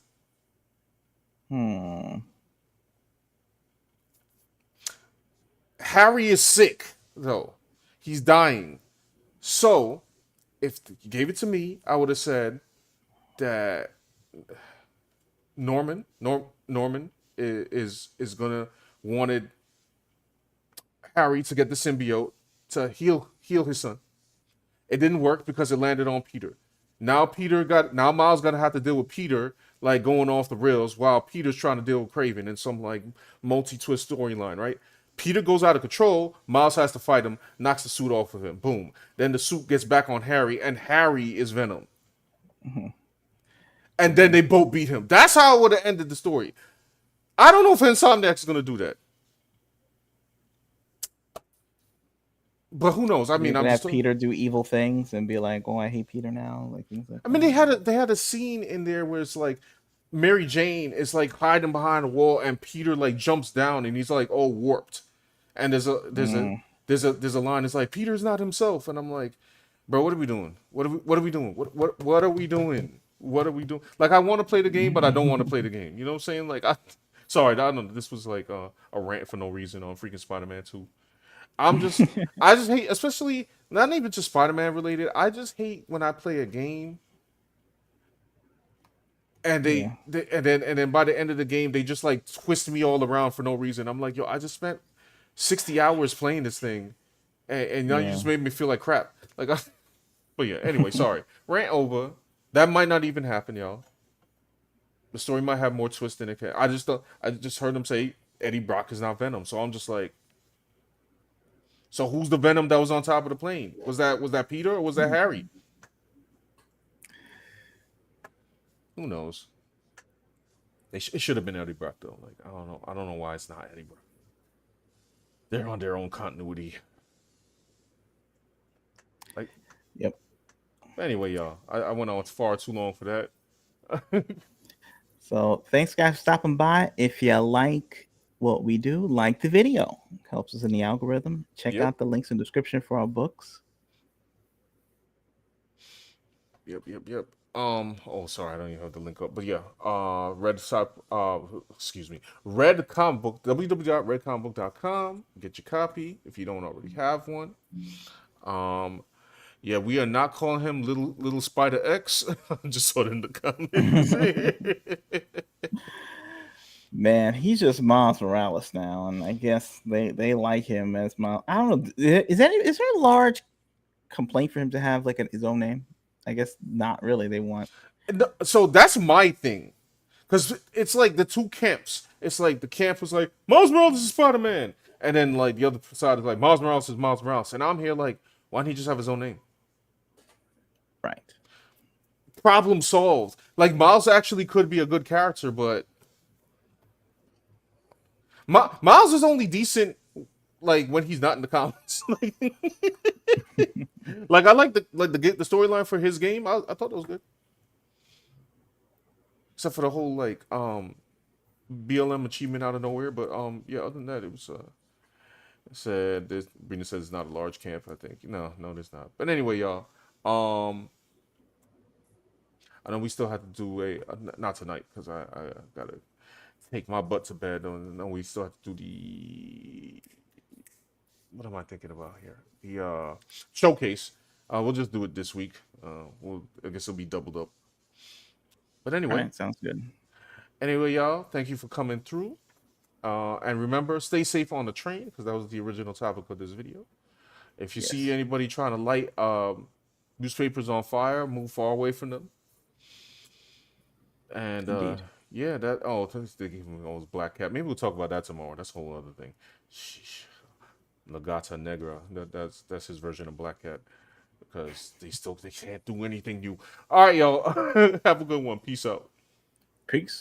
Hmm. Harry is sick, though. He's dying. So, if you gave it to me, I would have said that Norman is gonna wanted Harry to get the symbiote to heal his son. It didn't work because it landed on Peter. Now Miles gonna have to deal with Peter like going off the rails while Peter's trying to deal with Craven in some like multi-twist storyline, right? Peter goes out of control, Miles has to fight him, knocks the suit off of him. Boom. Then the suit gets back on Harry, and Harry is Venom. Mhm. And then Yeah. they both beat him. That's how it would have ended the story. I don't know if Insomniac's gonna do that. But who knows? I They're mean, gonna I'm just have Peter do evil things and be like, "Oh, I hate Peter now," like things like I mean, that. they had a scene in there where it's like Mary Jane is like hiding behind a wall, and Peter like jumps down, and he's like all warped. And Mm, there's a line. It's like Peter's not himself, and I'm like, bro, what are we doing? What are we doing? What are we doing? What are we doing? Like, I want to play the game, but I don't want to play the game. You know what I'm saying? Like, sorry, I don't know. This was like a rant for no reason on freaking Spider-Man 2. I'm just, I just hate, especially not even just Spider-Man related. I just hate when I play a game and yeah, and then by the end of the game they just like twist me all around for no reason. I'm like, yo, I just spent 60 hours playing this thing, and now you yeah. just made me feel like crap. Like, but yeah. Anyway, sorry. Rant over. That might not even happen, y'all. The story might have more twists than it can. I just don't. I just heard them say Eddie Brock is not Venom, so I'm just like, so who's the Venom that was on top of the plane? Was that Peter or was that Harry? Who knows? It should have been Eddie Brock though. Like, I don't know. I don't know why it's not Eddie Brock. They're on their own continuity. Like, Yep. anyway, y'all. I went on far too long for that. So thanks, guys, for stopping by. If you like what we do, like the video. Helps us in the algorithm. Check Yep. out the links in the description for our books. Yep. Oh, sorry, I don't even have the link up. But yeah. Excuse me. Red Comic Book. www.redcomicbook.com. Get your copy if you don't already have one. Um. Yeah, we are not calling him Little Spider X. Just saw it in the comments. Man, he's just Miles Morales now, and I guess they like him as Miles. I don't know. Is there a large complaint for him to have like his own name? I guess not really. They want. So that's my thing. Because it's like the two camps. It's like the camp was like, Miles Morales is Spider Man. And then like the other side is like, Miles Morales is Miles Morales. And I'm here like, why didn't he just have his own name? Right. Problem solved. Like, Miles actually could be a good character, but Miles is only decent like when he's not in the comics. Like I like the storyline for his game. I thought it was good. Except for the whole like BLM achievement out of nowhere. But yeah, other than that, it was it said this Brina says it's not a large camp, I think. No, there's not. But anyway, y'all. I know we still have to do not tonight because I gotta take my butt to bed. No, we still have to do the what am I thinking about here? The showcase. We'll just do it this week. I guess it'll be doubled up. But All anyway, right. Sounds good. y'all, thank you for coming through. And remember, stay safe on the train because that was the original topic of this video. If you see Yes. anybody trying to light newspapers on fire, move far away from them. And Indeed. yeah, that thanks to giving me Black Cat. Maybe we'll talk about that tomorrow. That's a whole other thing. Sheesh. Legata Negra. That's his version of Black Cat. Because they can't do anything new. All right, y'all. Have a good one. Peace out. Peace.